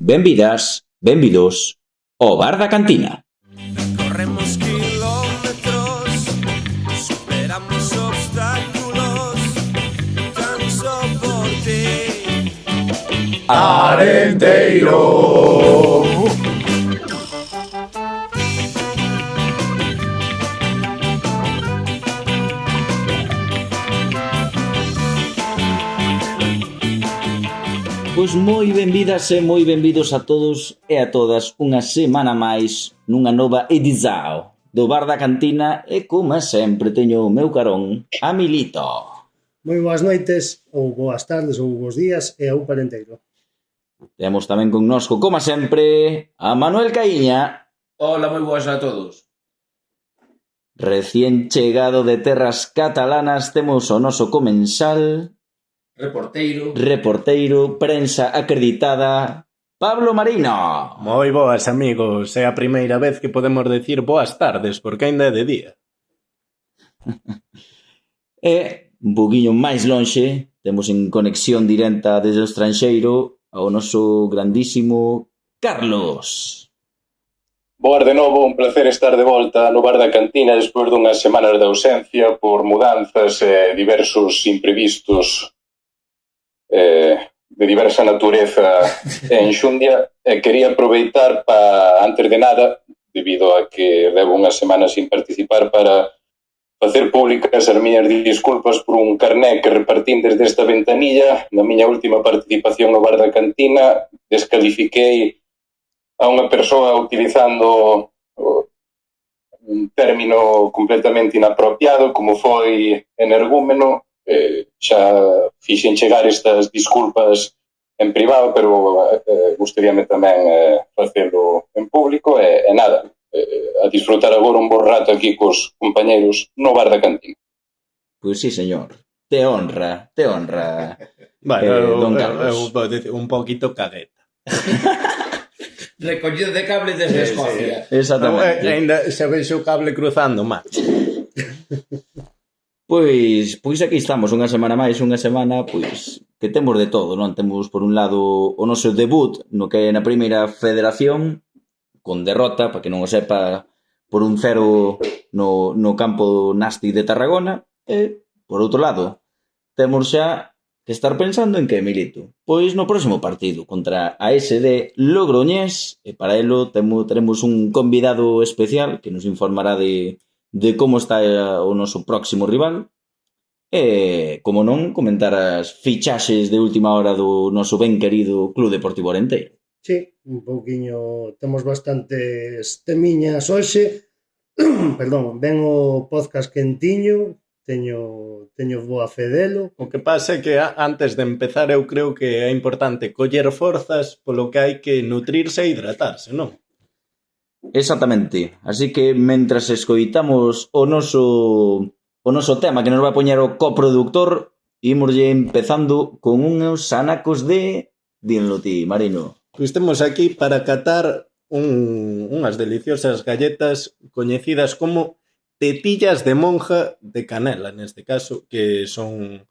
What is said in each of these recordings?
Benvidas, benvidos ao Bar da Cantina. Corremos kilómetros, superamos obstáculos, canso por ti. Arenteiro. Pois moi benvidas e moi benvidos a todos e a todas unha semana máis nunha nova edición do Bar da Cantina e como sempre teño o meu carón a Milito. Moi boas noites, ou boas tardes, ou bons días, e a un parenteiro. Temos tamén connosco, como sempre, a Manuel Caíña. Hola, moi boas a todos. Recién chegado de terras catalanas temos o noso comensal, reporteiro, prensa acreditada, Pablo Marino. Moi boas, amigos. É a primeira vez que podemos decir boas tardes, porque ainda é de día. E, un poquinho máis lonxe, temos en conexión directa desde o estranxeiro ao noso grandísimo Carlos. Boas de novo, un placer estar de volta no Bar da Cantina despois dunhas semanas de ausencia por mudanzas e diversos imprevistos de diversa natureza e enxundia. Quería aproveitar para, antes de nada, debido a que levo unhas semanas sin participar, para facer públicas as miñas disculpas por un carné que repartín desde esta ventanilla. Na miña última participación no Bar da Cantina descalifiquei a unha persoa utilizando un término completamente inapropiado como foi energúmeno. Xa fixen chegar estas disculpas en privado, pero gustaríame tamén facelo en público e nada, a disfrutar agora un bo rato aquí cos compañeros no Bar da Cantina. Pois sí, señor. Te honra. Bueno, Don Carlos. Un poquito cagueta. Recollido de cable desde Escocia. Exactamente. Ainda se vexe o cable cruzando máis. Pois aquí estamos unha semana máis, unha semana pois que temos de todo, non? Temos por un lado o noso debut no que é na primeira federación con derrota, para que non o sepa, por 1-0 no campo Nasti de Tarragona, e por outro lado temos xa que estar pensando en que, Milito? Pois no próximo partido contra a SD Logroñés, e para elo teremos un convidado especial que nos informará de como está o noso próximo rival e, como non, comentar as fichaxes de última hora do noso ben querido Club Deportivo Arenteiro. Sí, un pouquiño, temos bastantes temiñas hoxe. Perdón, ven o podcast quentiño, teño boa fe delo. O que pasa é que antes de empezar eu creo que é importante coller forzas polo que hai que nutrirse e hidratarse, non? Exactamente, así que mentras escoitamos o noso tema que nos vai poñer o coproductor, imoslle empezando con uns anacos de... Dínlo ti, Marino. Pois temos aquí para catar unhas deliciosas galletas coñecidas como tetillas de monja de canela, neste caso, que son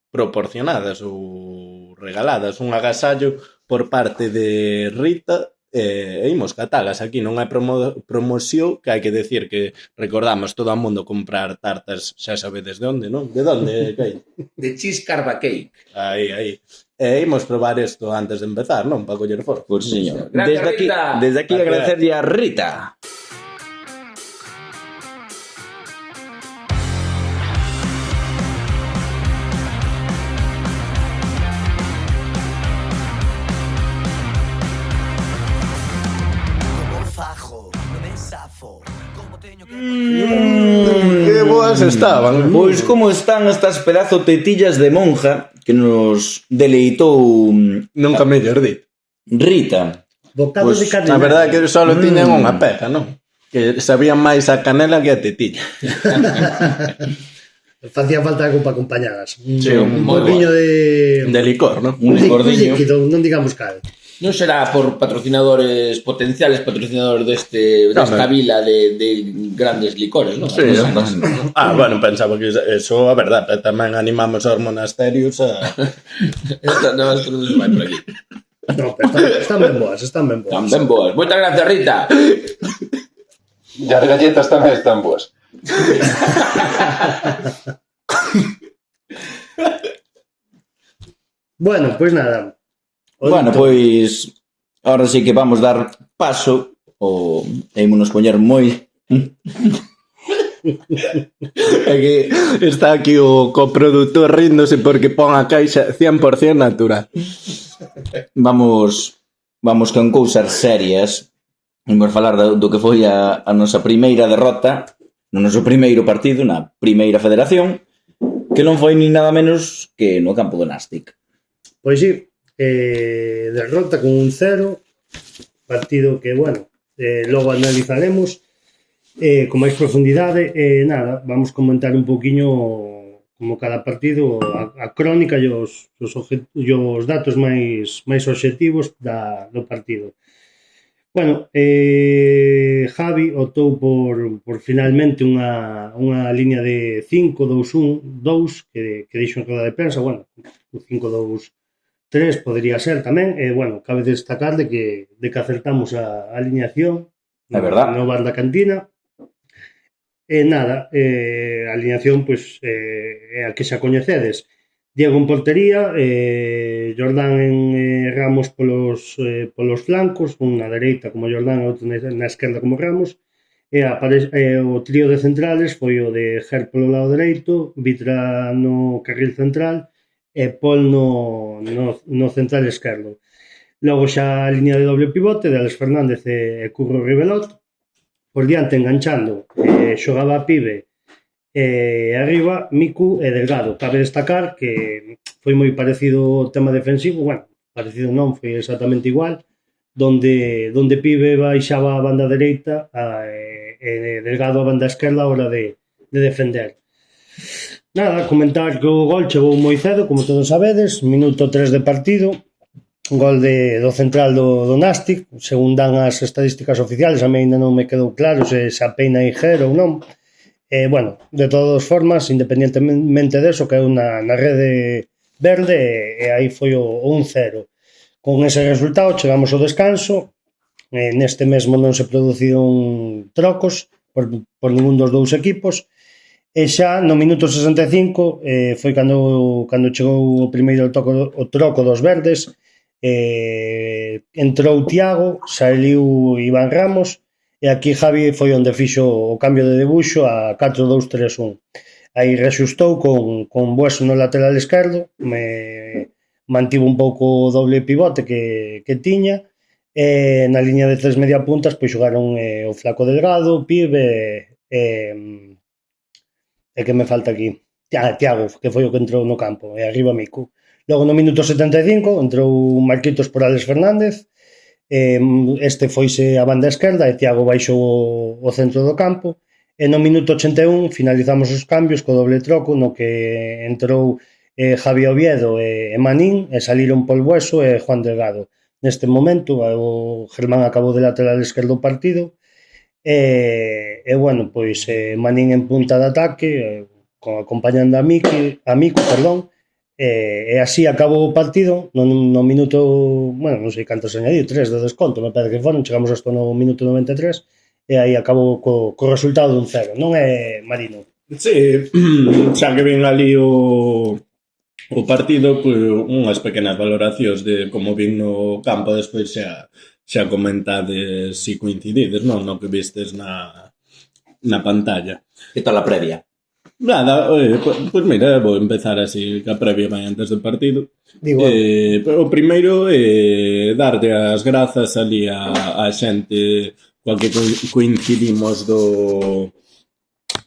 proporcionadas ou regaladas, un agasallo por parte de Rita. E imos catalas aquí, non hai promoción, que hai que decir que recordamos todo o mundo comprar tartas, xa sabedes de onde, non? De onde, Kai? De Cheese Carva Cake. Aí. E imos probar isto antes de empezar, non? Para coller forza. Pois señor. Gracias, Desde aquí agradecerlle a Rita. Que boas estaban. Pois como están estas pedazo tetillas de monja que nos deleitou Nunca mellor dito. Rita. Bocados de carne. A verdade é que só tiñan unha pega, non? Que sabían máis a canela que a tetilla. Facía falta algo para acompañadas. Sí, Un pouquiño de licor, non? Un licordiño. líquido, non digamos cal. Non será por potenciales patrocinadores desta vila de grandes licores, non? Sí, bueno, pensaba que eso a verdade, tamén animamos aos monasterios a... Isto non vai por aquí. No, pero están ben boas, están ben boas. Están ben boas. Moitas gracias, Rita. E as galletas tamén están boas. Bueno, pois nada. Bueno, pois ahora sí que vamos dar paso ou ímonos poñer moi É que está aquí o coproductor ríndose porque pon a caixa 100% natural. vamos con cousas serias. Vamos falar do que foi a nosa primeira derrota no noso primeiro partido na primeira federación, que non foi nin nada menos que no campo do Nástic. Pois sí, derrota con 1-0, partido que, bueno, logo analizaremos con máis profundidade. Nada, vamos comentar un poquinho como cada partido, a crónica e os datos máis obxectivos do partido. Bueno, Javi optou por finalmente unha liña de 5-2-1-2 que dixo en roda de prensa. Bueno, 5-2-3 podría ser tamén. Bueno, cabe destacar de que acertamos a alineación no bar da cantina. Nada, a alineación pois é a que xa coñecedes. Diego en portería, Jordán en Ramos polos flancos, un na dereita como Jordán e outro na esquerda como Ramos, e o trío de centrales foi o de Ger polo lado dereito, Vitra no carril central e Pol no central esquerdo. Logo xa a liña de doble pivote de Alex Fernández e Curro Ribelot, por diante enganchando xogaba Pibe e arriba Miku e Delgado. Cabe destacar que foi moi parecido o tema defensivo, bueno, parecido non, foi exactamente igual, donde Pibe baixaba a banda dereita e Delgado a banda esquerda a hora de defender. Nada, comentar que o gol chegou moi cedo, como todos sabedes, minuto 3 de partido, gol do central do Nástic, según dan as estadísticas oficiales. A mí ainda non me quedou claro se a peina Iger ou non. Bueno, de todas formas, independientemente deso, que é na rede verde, e aí foi o 1-0. Con ese resultado chegamos ao descanso. Neste mesmo non se produciron trocos por ningún dos dous equipos, e xa no minuto 65 foi cando chegou o primeiro troco dos verdes. Entrou Tiago, saliu Iván Ramos, e aquí Javi foi onde fixo o cambio de debuxo a 4-2-3-1. Aí reaxustou con Bueso no lateral esquerdo, mantivo un pouco o doble pivote que tiña, e na liña de tres mediapuntas pois xogaron o Flaco Delgado, Pibe e que me falta aquí, Tiago, que foi o que entrou no campo, e arriba Miku. Logo no minuto 75 entrou Marquitos por Alex Fernández, este foise a banda esquerda e Tiago baixou o centro do campo, e no minuto 81 finalizamos os cambios co doble troco no que entrou Javi Oviedo e Manín, e saliron Pol Bueso e Juan Delgado. Neste momento o Germán acabou de lateral esquerdo o partido e bueno, pois Manín en punta de ataque acompañando a Miku, perdón. E así acabou o partido no minuto, bueno, non sei cantos añadiu, 3 de desconto, me parece que foron, chegamos hasta no minuto 93 e aí acabou co resultado dun 0, non é, Marino? Sí, xa que ven ali o partido, pues, unhas pequenas valoracións de como vin no campo, despois xa comentades si coincidides, non? No que vistes na pantalla. Que tal a previa? Nada, pues mira, vou empezar así que a previa vai antes do partido. O primeiro darlle as grazas ali a xente coa que coincidimos do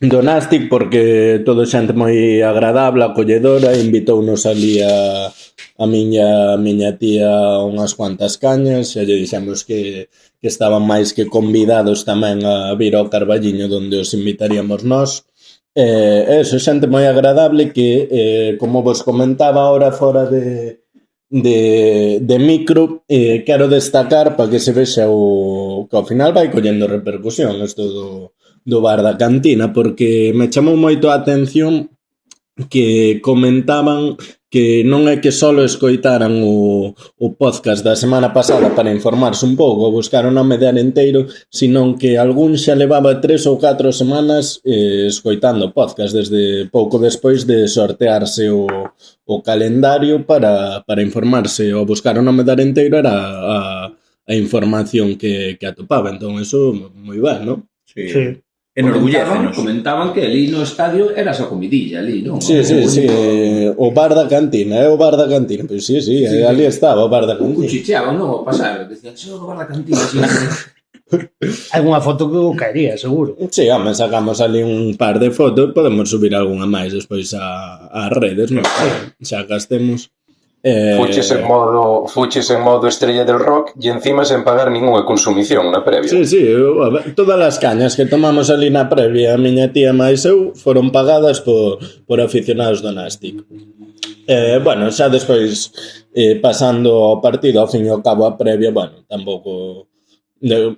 Nástic, porque todo xente moi agradable, acolledora, invitounos ali a miña tía unhas cuantas cañas, e lle dixemos que estaban máis que convidados tamén a vir ao Carballiño, onde os invitaríamos nós. Eso, xente moi agradable que, como vos comentaba ahora fora de micro, quero destacar para que se vexa que ao final vai collendo repercusión isto do bar da cantina, porque me chamou moito a atención que comentaban que non é que só escoitaran o podcast da semana pasada para informarse un pouco, buscar o nome de Arenteiro, sino que algún xa levaba 3 ou 4 semanas escoitando podcast desde pouco despois de sortearse o calendario para informarse. O buscar o nome de Arenteiro era a información que atopaba. Entón, eso moi ben, non? Sí. Enorgullécenos. Comentaban que ali no estadio era só comidilla ali, non? Sí. O bar da cantina, o bar da cantina. Pois sí, ali estaba o bar da cantina. Cuchicheaban, non? Ao pasar, decían, xo, o bar da cantina, sí. Hai unha foto que caería, seguro. Sí, home, sacamos ali un par de fotos, podemos subir algunha máis despois ás redes, non? Xa gastemos. Fuches en modo estrella del rock e encima sen pagar ninguna consumición na previa. Sí, todas as cañas que tomamos ali na previa, a miña tía máis eu, foron pagadas por aficionados do Nástic. Bueno, xa despois pasando ao partido, ao fin e ao cabo a previa, bueno, tampouco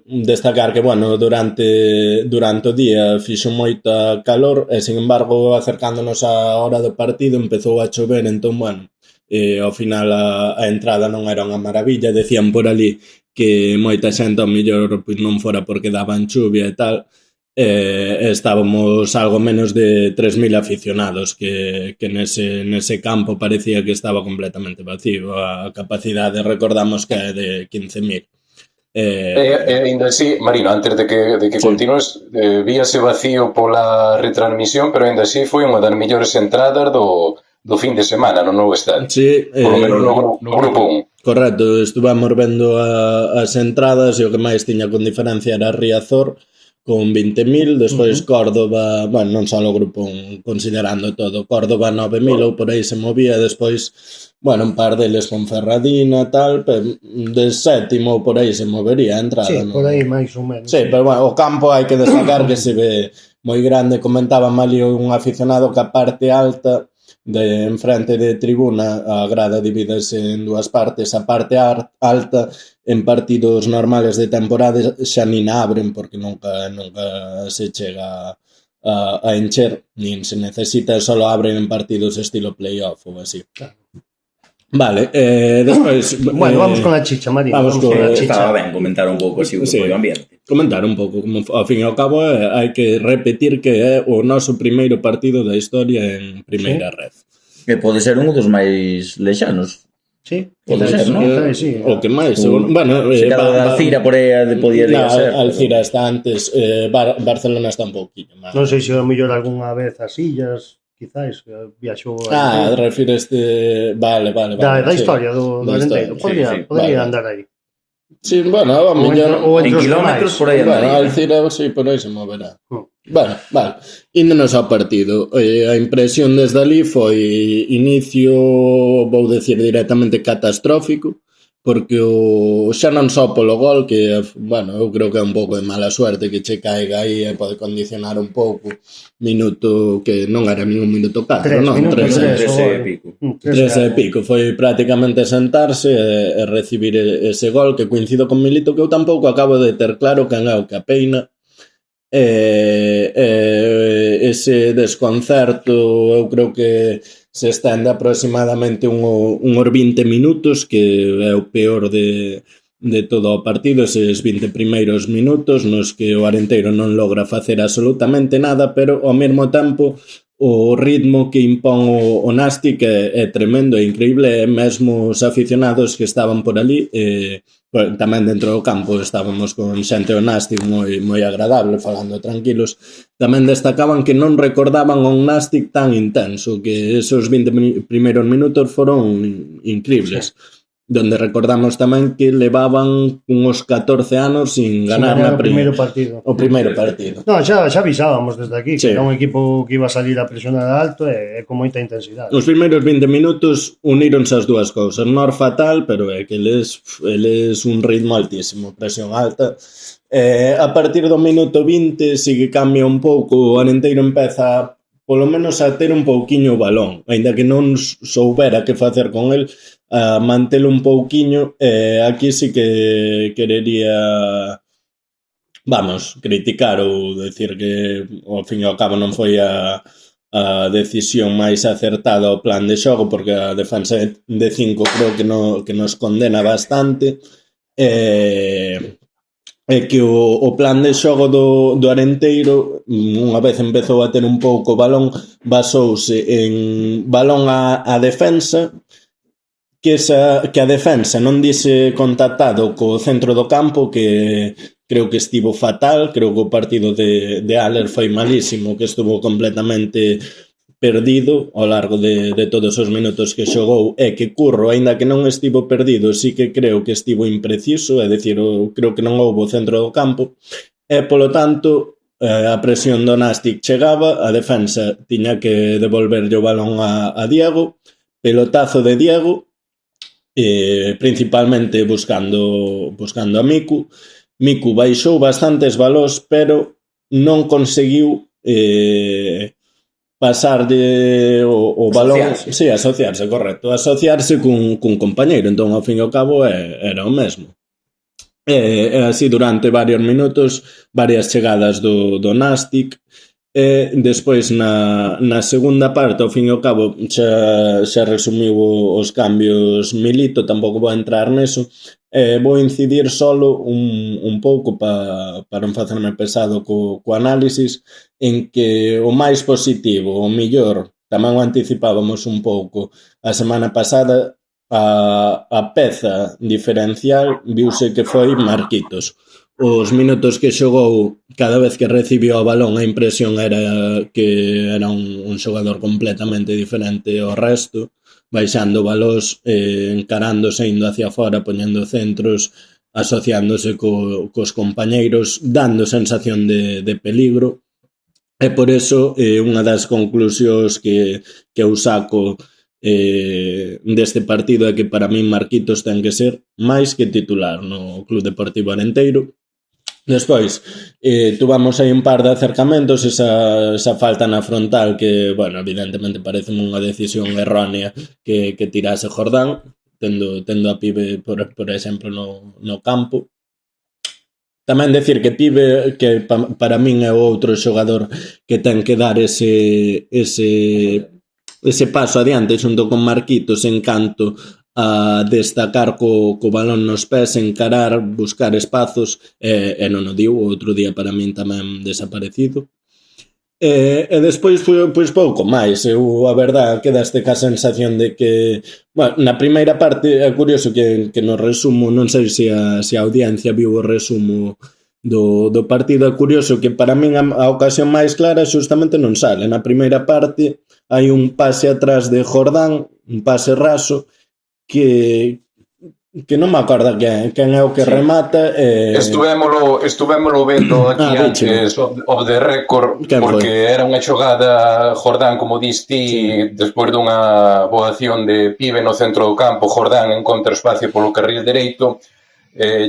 destacar que, bueno, durante o día fixo moita calor e, sin embargo, acercándonos á hora do partido empezou a chover, entón, bueno, ao final a entrada non era unha maravilla. Decían por ali que moita xente ao mellor pois non fora porque daban chuvia e tal. Estábamos algo menos de 3.000 aficionados que nese campo parecía que estaba completamente vacío. A capacidade recordamos que é de 15.000. Ainda así, Marino, antes de que continúes, víase vacío pola retransmisión, pero ainda así foi unha das mellores entradas do fin de semana no novo estadio. Sí, por lo menos no grupo 1. Correcto, estuvamos vendo as entradas e o que máis tiña con diferencia era Riazor con 20.000, despois Córdoba, bueno, non só o grupo 1, considerando todo, Córdoba 9.000 ou por aí se movía, despois, bueno, un par deles con Ferradina, tal, pero de sétimo ou por aí se movería a entrada. Sí, por aí máis ou menos. Sí, pero bueno, o campo hai que destacar que se ve moi grande. Comentaba Malio, un aficionado, que a parte alta de enfrente de tribuna, a grada divídese en dúas partes. A parte alta, en partidos normales de temporada xa nin abren porque nunca se chega a encher, nin se necesita, solo abren en partidos estilo playoff ou así. Claro. Vale, despois... Bueno, vamos con a chicha, María. Vamos con a chicha. Estaba ben comentar un pouco así o ambiente. Comentar un pouco, como ao fin e ao cabo hai que repetir que é o noso primeiro partido da historia en primeira red. Que pode ser un dos máis lexanos. Sí, Pode ser, non? Sí, O que máis, bueno... Se cada Alcira por aí podía ser. Alcira está antes, Barcelona está un pouquinho máis. Non sei se o mellor algunha vez as illas, quizáis, viaxou... Refires Vale. Da historia do Arenteiro. Podría andar aí. Sí, bueno, a mellor... En kilómetros por aí andaría. andaría. Alcira, sí, por aí se moverá. Bueno, vale. Índonos ao partido. A impresión desde ali foi inicio, vou decir directamente, catastrófico, porque xa non só polo gol, que, bueno, eu creo que é un pouco de mala suerte que che caiga aí e pode condicionar un pouco, minuto que non era ningún minuto 4, non? 13 e pico. 13 e pico, foi prácticamente sentarse e recibir ese gol, que coincido con Milito, que eu tampouco acabo de ter claro quen é o que apeina. Ese desconcerto eu creo que se estende aproximadamente uns 20 minutos, que é o peor de todo o partido, eses 20 primeiros minutos nos que o Arenteiro non logra facer absolutamente nada, pero ao mesmo tempo o ritmo que impón o Nástic é tremendo, é increíble, e mesmo os aficionados que estaban por ali, tamén dentro do campo estábamos con xente do Nástic moi agradable, falando tranquilos, tamén destacaban que non recordaban un Nástic tan intenso, que esos 20 primeiros minutos foron increíbles. Sí. Donde recordamos tamén que levaban uns 14 anos sin ganar o primeiro partido. O primeiro partido. No, xa avisábamos desde aquí, que era un equipo que iba a salir a presionar alto e con moita intensidade. Os primeiros 20 minutos uníronse as dúas cousas. Non fatal, pero é que eles un ritmo altísimo, presión alta. A partir do minuto 20 si que cambia un pouco, o Arenteiro empeza polo menos a ter un pouquiño o balón, aínda que non soubera que facer con el, a mantelo un pouquiño. Aquí sí que querería, criticar ou decir que ao fin e ao cabo non foi a a decisión máis acertada ao plan de xogo, porque a defensa de 5 creo que nos condena bastante, é que o plan de xogo do Arenteiro, unha vez empezou a ter un pouco o balón, basouse en balón a defensa, que a defensa non dise contactado co centro do campo, que creo que estivo fatal. Creo que o partido de Aller foi malísimo, que estuvo completamente perdido ao largo de todos os minutos que xogou, e que Curro, aínda que non estivo perdido, sí que creo que estivo impreciso, é dicir, creo que non houbo centro do campo, e polo tanto a presión do Nastic chegaba, a defensa tiña que devolverlle o balón a Diego, pelotazo de Diego, principalmente buscando a Miku. Miku baixou bastantes balós, pero non conseguiu pasarlle o balón. Sí, asociarse, correcto. Asociarse cun compañeiro. Entón, ao fin e ao cabo, era o mesmo. Así, durante varios minutos, varias chegadas do Nastic. Despois, na segunda parte, ao fin e ao cabo, xa resumiu os cambios Milito, tampouco vou entrar neso. Vou incidir solo un pouco para non facerme pesado co análisis, en que o máis positivo, o mellor, tamén o anticipábamos un pouco a semana pasada, a peza diferencial viuse que foi Marquitos. Os minutos que xogou, cada vez que recibiu o balón, a impresión era que era un xogador completamente diferente ao resto, baixando balós, encarándose, indo hacia fora, poñendo centros, asociándose cos compañeiros, dando sensación de peligro. E por eso, unha das conclusións que eu saco deste partido é que para min Marquitos ten que ser máis que titular no Club Deportivo Arenteiro. Despois, tuvamos aí un par de acercamentos, esa falta na frontal que, bueno, evidentemente parece unha decisión errónea que tirase Jordán, tendo a Pibe, por exemplo, no campo. Tamén decir que Pibe, que para min é o outro xogador que ten que dar ese paso adiante xunto con Marquitos en canto a destacar co balón nos pés, encarar, buscar espazos, e non o diu. O outro día para min tamén desaparecido. E despois pois pouco máis. Eu, a verdad, quedaste ca sensación de que, bueno, na primeira parte é curioso que no resumo, non sei se a audiencia viu o resumo do partido, é curioso que para min a ocasión máis clara xustamente non sale. Na primeira parte hai un pase atrás de Jordán, un pase raso, que non me acordo quen é o que remata. Estuvémolo vendo aquí antes of the record, porque era unha xogada Jordán, como dis ti, despois dunha boa acción de Pibe no centro do campo. Jordán encontra espacio polo carril dereito,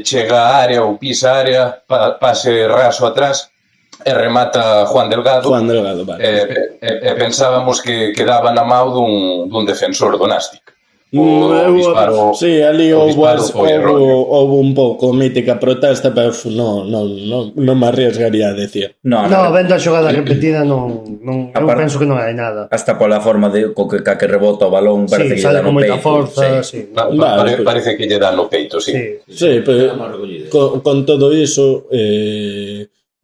chega á área ou pisa a área, pase raso atrás e remata Juan Delgado, vale. Pensábamos que quedaba na mau dun defensor do Nastic. Sí, ali houve un pouco mítica protesta, pero non me arriesgaría a decir. No, vendo a xogada repetida non eu penso que non hai nada. Hasta pola forma de que rebota o balón, parece que lle dá no peito. Forza, sí. Parece que lle dá no peito, sí. Sí, pero con todo iso,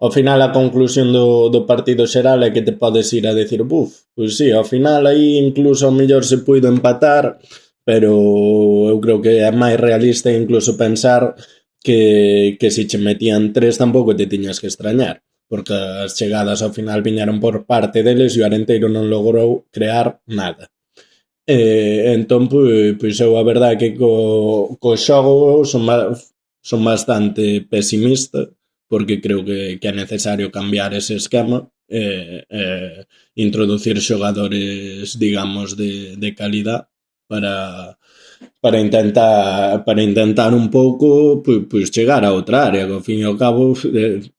ao final a conclusión do partido xeral é que te podes ir a decir, pois sí, ao final aí incluso ao mellor se puido empatar, pero eu creo que é máis realista incluso pensar que se che metían 3 tampouco te tiñas que extrañar, porque as chegadas ao final viñeron por parte deles e o Arenteiro non logrou crear nada. Entón, pois eu a verdade que co xogo son bastante pesimista, porque creo que é necesario cambiar ese esquema, introducir xogadores, digamos, de calidad para intentar un pouco pois chegar a outra área, que ao fin e ao cabo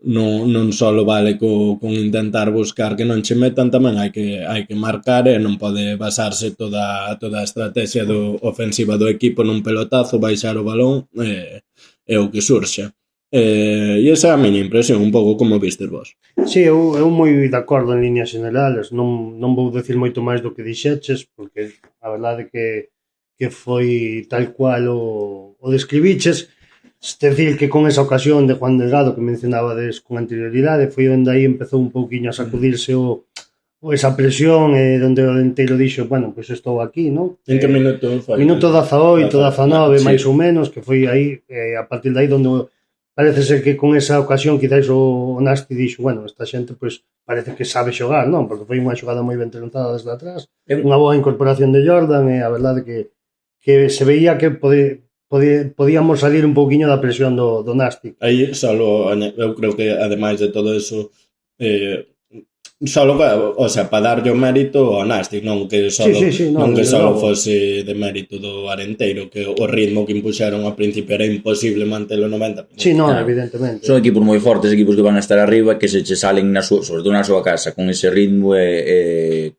non só vale con intentar buscar que non che metan, tamén hai que marcar, e non pode basarse toda a estrategia ofensiva do equipo nun pelotazo, baixar o balón e o que surxa. E esa é a miña impresión, un pouco como vistes vos. Sí, eu moi de acordo en líneas generales, non vou decir moito máis do que dixeches, porque a verdade que foi tal cual o describiches. Es decir, que con esa ocasión de Juan Delgado que mencionabades con anterioridade, foi onde aí empezou un pouquiño a sacudirse esa presión, onde o Arenteiro dixo, bueno, pois pues estou aquí, non? En que minuto foi? Minuto 18, 19, máis ou menos, que foi aí, a partir de aí donde parece ser que con esa ocasión quizás o Nasti dixo, bueno, esta xente pois parece que sabe xogar, non? Porque foi unha xogada moi ben trentada desde atrás, unha boa incorporación de Jordan, e a verdade que se veía que podíamos salir un pouquiño da presión do Nasti. Aí solo, eu creo que ademais de todo eso, solo, o sea, para darlle o mérito ao Nasti, non que solo, non que solo fose de mérito do Arenteiro, que o ritmo que impuxeron ao principio era imposible mantelo 90 minutos. Sí, non, evidentemente. Son equipos moi fortes, equipos que van a estar arriba, que se che salen sobre todo na súa casa con ese ritmo, é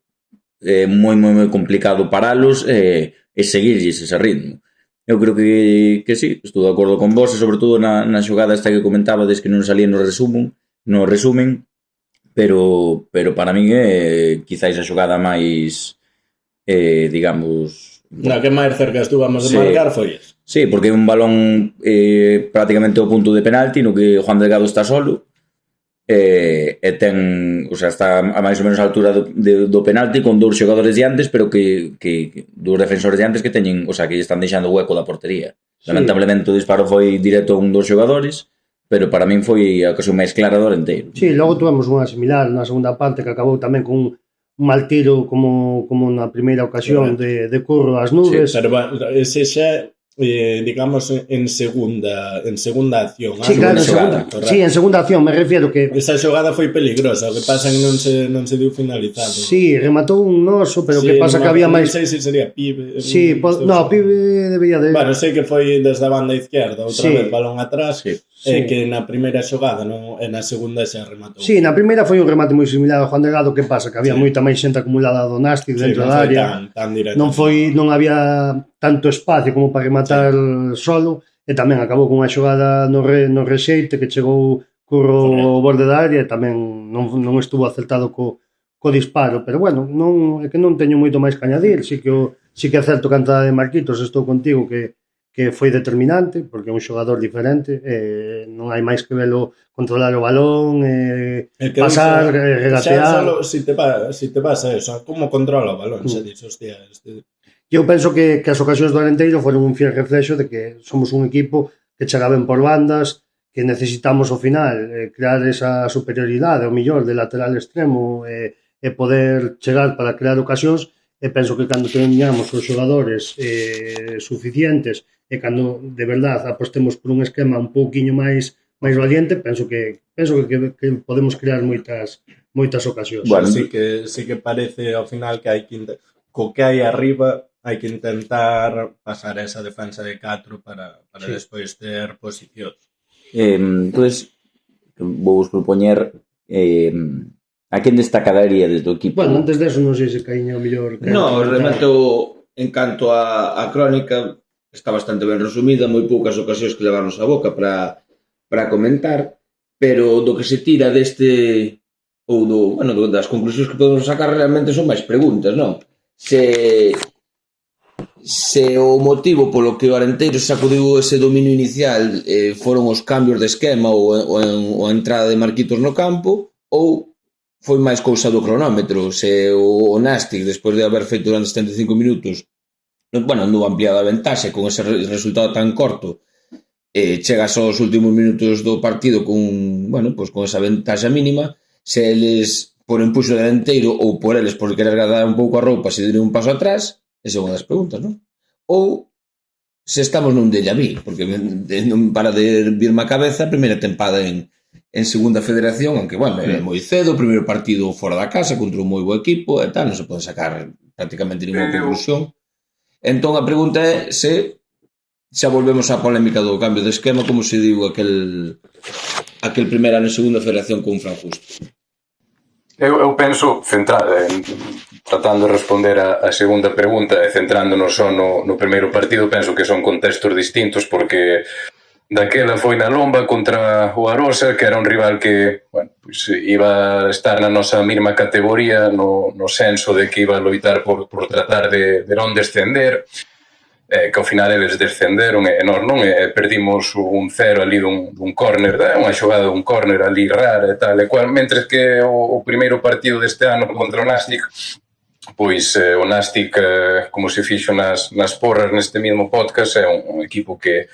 moi complicado paralos e seguirlles ese ritmo. Eu creo que sí, estou de acordo con vos, e sobre todo na xogada esta que comentabades que non salía no resumen, pero para min é quizáis a xogada máis digamos... Na que máis cerca estuvamos de marcar foi eso. Sí, porque é un balón prácticamente ao punto de penalti no que Juan Delgado está solo e ten, o sea, está a máis ou menos a altura do penalti con dous xogadores diantes, pero que dous defensores diantes que teñen, o sea, que están deixando o hueco da portería. Lamentablemente o disparo foi directo a un dos xogadores, pero para min foi a ocasión máis clara do Arenteiro. Sí, logo tuvemos unha similar na segunda parte que acabou tamén con un mal tiro como na primeira ocasión de Curro ás nubes. Sí, pero ese xa, digamos, en segunda acción. Sí, claro, en segunda acción, me refiero que... Esa xogada foi peligrosa, o que pasa que non se deu finalizado. Sí, rematou un noso, pero que pasa que había máis... Non sei se sería Pibe. Sí, Pibe debía de... Bueno, sei que foi desde a banda izquierda, outra vez balón atrás, que na primeira xogada, e na segunda xa rematou. Sí, na primeira foi un remate moi similar ao Juan Delgado, que pasa que había moita máis xente acumulada do Nasti dentro da área. Non había tanto espacio como para rematar solo, e tamén acabou con unha xogada no rexeite que chegou Curro ao borde da área e tamén non estuvo acertado co disparo, pero bueno, é que non teño moito máis que añadir. Sí que é certo que a entrada de Marquitos, estou contigo que foi determinante, porque é un xogador diferente, non hai máis que velo controlar o balón, pasar, regatear. Xa se te pasa eso, como controla o balón, xa dixo, hostia, Eu penso que as ocasións do Arenteiro foron un fiel reflexo de que somos un equipo que chega ben por bandas, que necesitamos ao final crear esa superioridade, o millor, de lateral extremo e poder chegar para crear ocasións, e penso que cando teñamos os xogadores suficientes e cando de verdade apostemos por un esquema un pouquiño máis valiente, penso que podemos crear moitas ocasións. Bueno, sí que parece ao final que hai que co que hai arriba hai que intentar pasar esa defensa de 4 para despois ter posicións. Entonces, vou vos propoñer a quen destacaría desde o equipo? Bueno, antes deso non sei se Caíña o mellor... No, realmente en canto a crónica está bastante ben resumida, moi poucas ocasións que levarnos a boca para comentar, pero do que se tira deste ou das conclusións que podemos sacar realmente son máis preguntas, non? Se o motivo polo que o Arenteiro sacudiu ese dominio inicial foron os cambios de esquema ou a entrada de Marquitos no campo, ou foi máis cousa do cronómetro, se o Nasti, despois de haber feito durante 75 minutos, andou ampliada a ventaxe con ese resultado tan corto, chegas aos últimos minutos do partido con esa ventaxa mínima, se eles por empuxo de Arenteiro ou por eles por querer agradar un pouco a roupa se dieron un paso atrás, esa é unha das preguntas, non? Ou se estamos nun déjà vu, porque non para de virme a cabeza a primeira tempada en segunda federación, aunque, é moi cedo, o primeiro partido fora da casa contra un moi bo equipo e tal, non se pode sacar prácticamente ninguna conclusión. Entón a pregunta é se xa volvemos á polémica do cambio de esquema, como se diu aquel primer ano en segunda federación con Fran Justo. Eu penso, tratando de responder a segunda pregunta e centrándonos só no primeiro partido, penso que son contextos distintos porque daquela foi na Lomba contra o Arosa, que era un rival que, bueno, pues iba a estar na nosa mesma categoría no senso de que iba a loitar por tratar de non descender, que ao final eles descenderon e nós non, perdimos un 0 ali dun córner, unha xogada dun córner ali rara e tal e cual, mentres que o primeiro partido deste ano contra o Nastic, pois o Nastic, como se fixo nas porras neste mesmo podcast, é un equipo que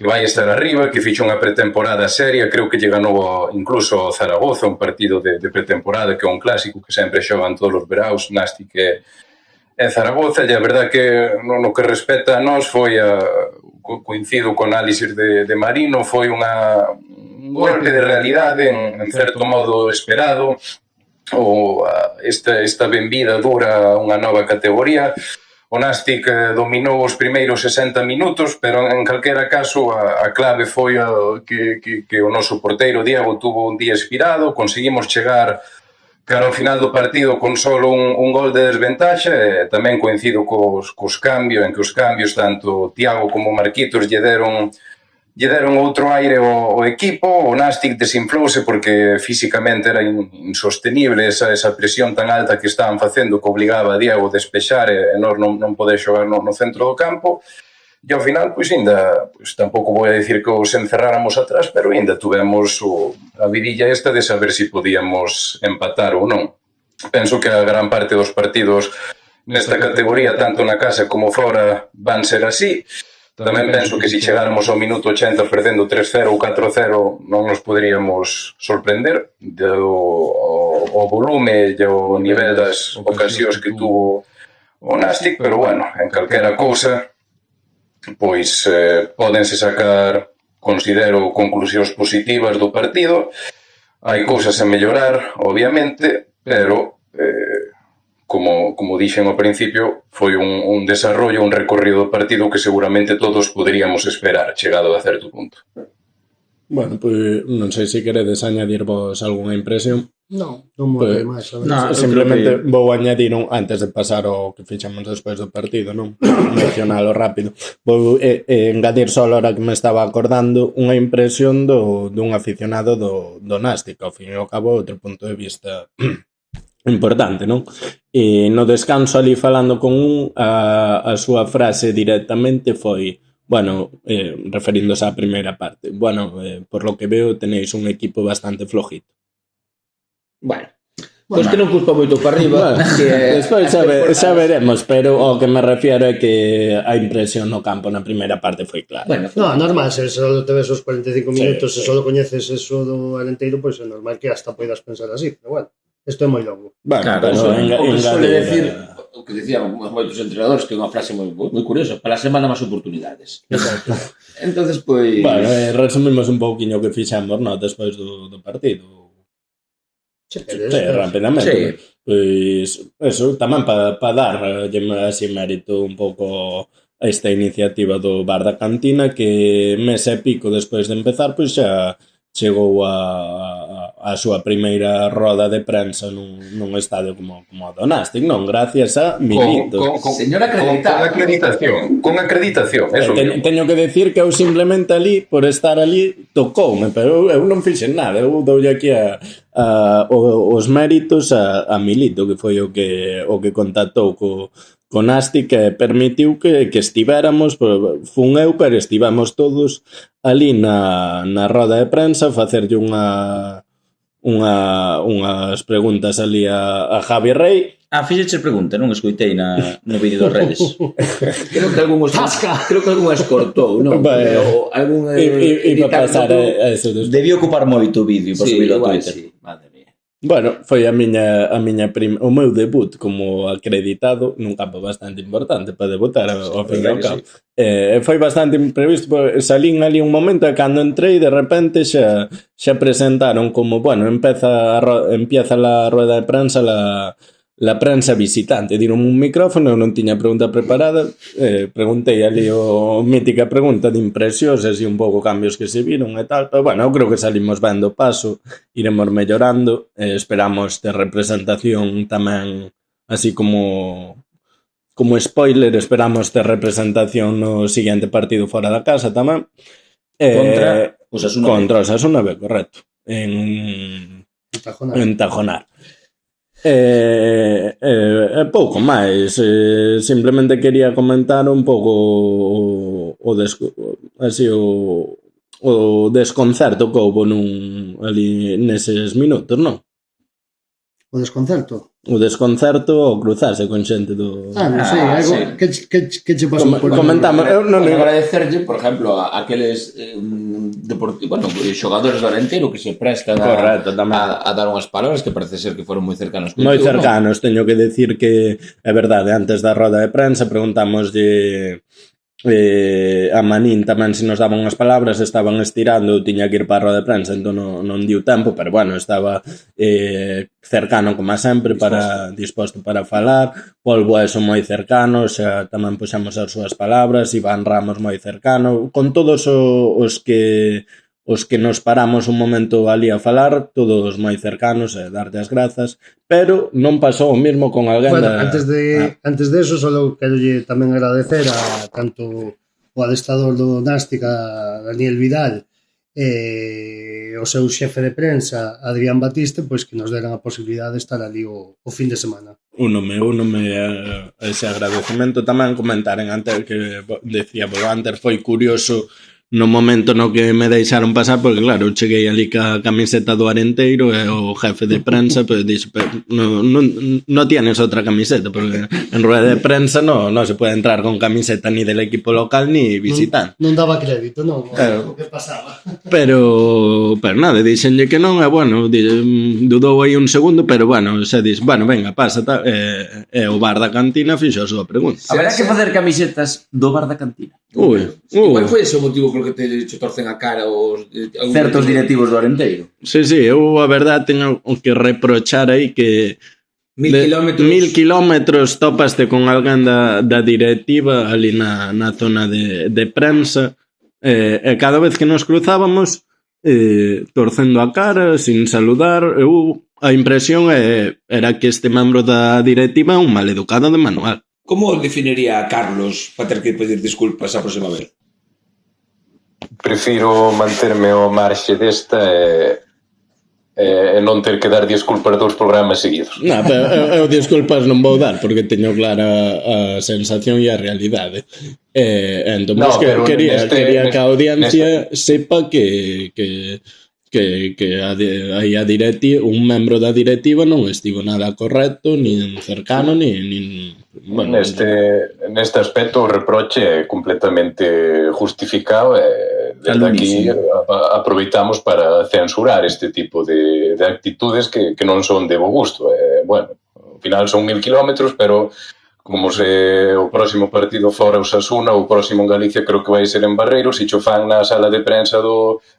vai estar arriba, que fixo unha pretemporada seria, creo que lle ganou incluso ao Zaragoza, un partido de pretemporada que é un clásico que sempre xogan todos os veraus, Nastic e Zaragoza, e a verdad que no que respecta a nós foi coincido co análisis de Marino, foi un golpe de realidade en certo modo esperado, esta benvida dura unha nova categoría. O Nastic dominou os primeiros 60 minutos, pero en calquera caso a clave foi que o noso porteiro Diego tuvo un día expirado, conseguimos chegar cara ao final do partido con solo un gol de desventaxa, e tamén coincido cos cambios, en que os cambios tanto Tiago como Marquitos lle deron outro aire ao equipo. O Nastic desinflouse porque físicamente era insostenible esa presión tan alta que estaban facendo, que obligaba a Diego a despexar e nós non poder xogar no centro do campo, e ao final, pois ainda, tampouco vou a dicir que os encerráramos atrás, pero ainda tuvemos a vidilla esta de saber se podíamos empatar ou non. Penso que a gran parte dos partidos nesta categoría, tanto na casa como fora, van ser así. Tamén penso que se chegáramos ao minuto 80 perdendo 3-0 ou 4-0 non nos poderíamos sorprender o volume e o nivel das ocasións que tuvo o Nastic, pero bueno, en calquera cousa pois pódense sacar, considero, conclusións positivas do partido. Hai cousas a mellorar, obviamente, pero como dixen ao principio, foi un desarrollo, un recorrido do partido que seguramente todos poderíamos esperar, chegado a certo punto. Bueno, pois non sei se queredes añadir vos algunha impresión. Non moi máis. Simplemente vou añadir antes de pasar ao que fixamos despois do partido, non? Mencionalo rápido. Vou engadir só a hora que me estaba acordando unha impresión dun aficionado do Nastic, ao fin e ao cabo outro punto de vista importante, non? E no descanso ali falando con a súa frase directamente foi, bueno, referíndose á primeira parte, bueno, por lo que veo tenéis un equipo bastante flojito. Bueno, pois que non cuspa moito para arriba. Despois xa veremos, pero o que me refiero é que a impresión no campo na primeira parte foi clara. Bueno, normal, se só te ves os 45 minutos, se só coñeces eso do Alenteiro, pois é normal que hasta poidas pensar así, pero bueno, isto é moi longo. Claro, o que suele decir, o que dicían moitos entrenadores, que é unha frase moi curiosa, para a semana máis oportunidades. Entonces, pois... Bueno, resumimos un pouquiño o que fixamos, non, despois do partido. Sí, rapidamente. Pois, eso, tamén para dar así mérito un pouco a esta iniciativa do Bar da Cantina, que mes e pico despois de empezar, pois xa chegou a súa primeira roda de prensa nun estadio como o do Nastic, non? Gracias a Milito. Señor acreditado. Con acreditación. Eso teño que decir que eu simplemente ali, por estar ali, tocoume, pero eu non fixen nada. Eu doulle aquí os méritos a Milito, que foi o que contactou co Nastic, que permitiu que estivéramos, fun eu, pero estivemos todos ali na roda de prensa, facerlle unhas preguntas ali a Javi Rey. Fixeches pregunta, non escoitei no vídeo das redes. Creo que algunhas cortou, non? Iba a pasar a eso despois. Debía ocupar moito o vídeo para subirlo a Twitter. Sí, madre mía. Bueno, foi o meu debut como acreditado nun campo bastante importante para debutar ao fin do campo. Foi bastante imprevisto, salín ali un momento e cando entrei de repente xa presentaron como, bueno, empieza la rueda de prensa la prensa visitante, diron un micrófono, eu non tiña pregunta preparada, preguntei ali o mítica pregunta de impresións, así un pouco cambios que se viron e tal, pero bueno, eu creo que salimos ben do paso, iremos mellorando, esperamos ter representación tamén, así como spoiler, esperamos ter representación no seguinte partido fora da casa tamén, Contra Osasuna B. Contra Osasuna B, correcto. En Tajonar. Pouco máis, simplemente quería comentar un pouco o desconcerto que houbo ali neses minutos, non? O desconcerto? O desconcerto ao cruzarse con xente do... Non sei, algo... sí. Que che pasou? Comentamos, eu non agradecerlle, por exemplo, a aqueles xogadores do Arenteiro que se prestan a dar unhas palabras que parece ser que foron moi cercanos contigo, moi cercanos, ¿no? Teño que decir que é verdade, antes da roda de prensa preguntámoslle a Manín tamén se nos daban unhas palabras, estaban estirando, eu tiña que ir para a roda de prensa, entón non diu tempo, pero bueno, estaba cercano como sempre, disposto para falar. Pol Bueso moi cercano, xa tamén puxamos as súas palabras, Iván Ramos moi cercano, con todos os que nos paramos un momento ali a falar, todos moi cercanos, darte as grazas, pero non pasou o mismo con alguén antes de eso, só quero tamén agradecer a tanto o adestrador do Nástica, Daniel Vidal, o seu xefe de prensa, Adrián Batiste, pois que nos deran a posibilidade de estar ali o fin de semana. Unome ese agradecemento. Tamén comentaren antes que decía, antes foi curioso no momento no que me deixaron pasar, porque claro, eu cheguei ali ca camiseta do Arenteiro e o jefe de prensa pues, dixo, no tienes outra camiseta, porque en rueda de prensa no se puede entrar con camiseta ni del equipo local ni visitante. Non daba crédito, non, o que pasaba. Pero nada, dixenlle que non, e bueno, dudou aí un segundo, pero bueno, xa dix, bueno, venga, pasa, e o bar da cantina fixo a súa pregunta. Haberá que facer camisetas do bar da cantina. Igual foi ese o motivo polo que te torcen a cara os certos directivos do Arenteiro. Sí, eu a verdade teño que reprochar aí que 1000 kilómetros topaste con alguén da directiva ali na zona de prensa, e cada vez que nos cruzábamos torcendo a cara, sin saludar, a impresión era que este membro da directiva é un maleducado de manual. Como definiría a Carlos para ter que pedir disculpas a próxima vez? Prefiro manterme ao marxe desta e non ter que dar disculpas 2 programas seguidos. Non, pero eu disculpas non vou dar porque teño clara a sensación e a realidade. Entón, quería que a audiencia sepa que a directiva, un membro da directiva non estivo nada correcto, nin cercano, nin bueno, neste aspecto o reproche é completamente justificado e desde aquí aproveitamos para censurar este tipo de actitudes que non son de bo gusto. Bueno, ao final son 1000 kilómetros, pero como se o próximo partido fora o Osasuna, o próximo en Galicia creo que vai ser en Barreiro, se cho fan na sala de prensa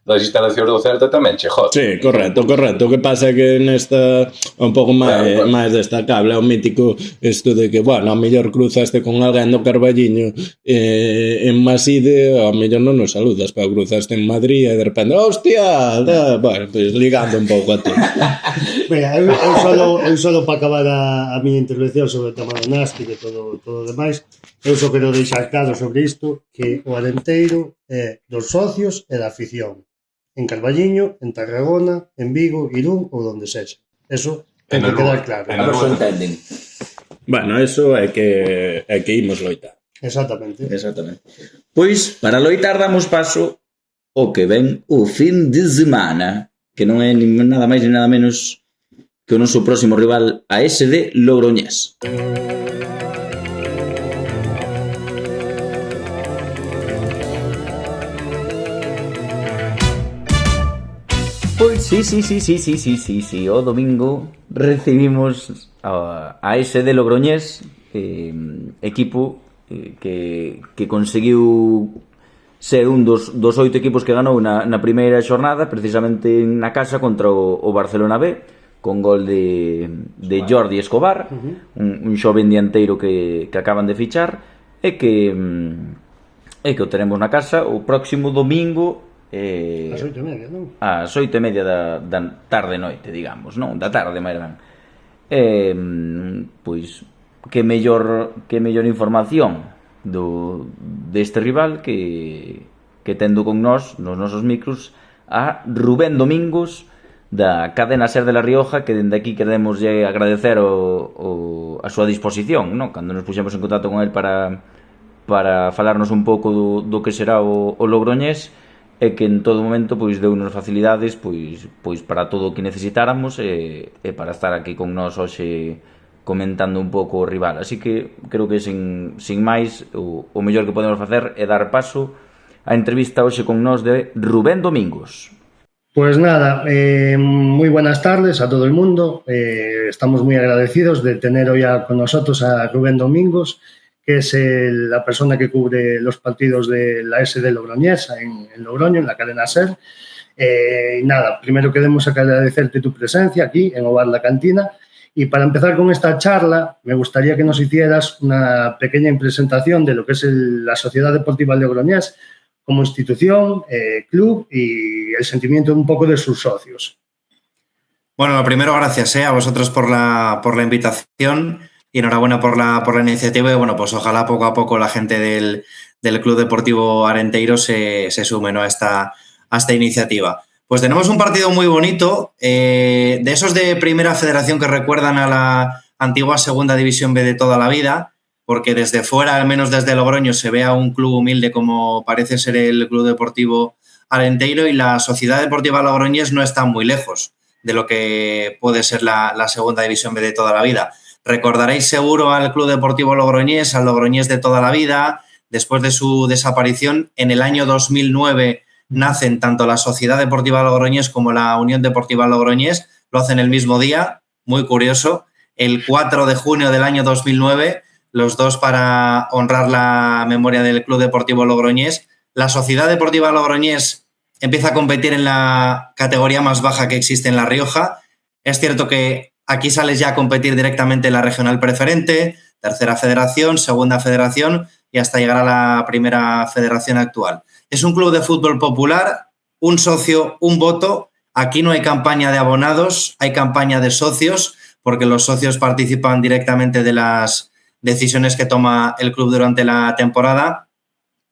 das instalacións do Celta tamén che jode. Sí, correcto. O que pasa é que nesta un pouco máis destacable é o mítico isto de que, bueno, a mellor cruzaste con alguén do Carballiño en Maside, a mellor non nos saludas, pero cruzaste en Madrid e de repente, hostia, bueno, pues ligando un pouco a ti. Mira, eu solo para acabar a miña intervención sobre o tema do Nástic e todo o demais, eu só quero deixar claro sobre isto que o Arenteiro é dos socios e da afición en Carballiño, en Tarragona, en Vigo, Irún ou donde sexa. Eso ten que quedar claro. A ver se entenden. Bueno, eso é que imos loitar. Exactamente. Pois, para loitar damos paso o que ven o fin de semana, que non é nada máis ni nada menos que o noso próximo rival, a AS Logroñés. Pois sí, o domingo recibimos a AS Logroñés, equipo que conseguiu ser un dos 8 equipos que ganou na primeira xornada, precisamente na casa contra o Barcelona B, con gol de Jordi Escobar, un xoven dianteiro que acaban de fichar, e que o teremos na casa o próximo domingo As 8:30, non? As 8:30 da tarde-noite, digamos, non? Da tarde, máis ben. Pois, que mellor información deste rival que que tendo con nós, nos nosos micros, a Rubén Domingos, da cadena SER de La Rioja, que dende aquí queremos agradecer a súa disposición, non? Cando nos puxemos en contacto con el para falarnos un pouco do que será o Logroñés, e que en todo momento pois deu-nos facilidades pois para todo o que necesitáramos e para estar aquí con nós hoxe comentando un pouco o rival. Así que creo que sin máis o mellor que podemos facer é dar paso á entrevista hoxe con nós de Rubén Domingos. Pues nada, muy buenas tardes a todo el mundo. Estamos muy agradecidos de tener hoy con nosotros a Rubén Domingos, que es la persona que cubre los partidos de la SD Logroñés en Logroño, en la cadena SER. Y nada, primero queremos agradecerte tu presencia aquí en O Bar La Cantina. Y para empezar con esta charla, me gustaría que nos hicieras una pequeña presentación de lo que es la Sociedad Deportiva Logroñés como institución, club y el sentimiento un poco de sus socios. Bueno, lo primero, gracias a vosotros por la invitación. Y enhorabuena por la iniciativa y bueno, pues ojalá poco a poco la gente del Club Deportivo Arenteiro se sume, ¿no?, a esta iniciativa. Pues tenemos un partido muy bonito, de esos de Primera Federación que recuerdan a la antigua Segunda División B de toda la vida, porque desde fuera, al menos desde Logroño, se ve a un club humilde como parece ser el Club Deportivo Arenteiro, y la Sociedad Deportiva Logroñés no está muy lejos de lo que puede ser la Segunda División B de toda la vida. Recordaréis seguro al Club Deportivo Logroñés, al Logroñés de toda la vida. Después de su desaparición, en el año 2009 nacen tanto la Sociedad Deportiva Logroñés como la Unión Deportiva Logroñés. Lo hacen el mismo día, muy curioso, el 4 de junio del año 2009, los dos para honrar la memoria del Club Deportivo Logroñés. La Sociedad Deportiva Logroñés empieza a competir en la categoría más baja que existe en La Rioja. Es cierto que aquí sales ya a competir directamente en la regional preferente, tercera federación, segunda federación y hasta llegar a la primera federación actual. Es un club de fútbol popular, un socio, un voto. Aquí no hay campaña de abonados, hay campaña de socios, porque los socios participan directamente de las decisiones que toma el club durante la temporada.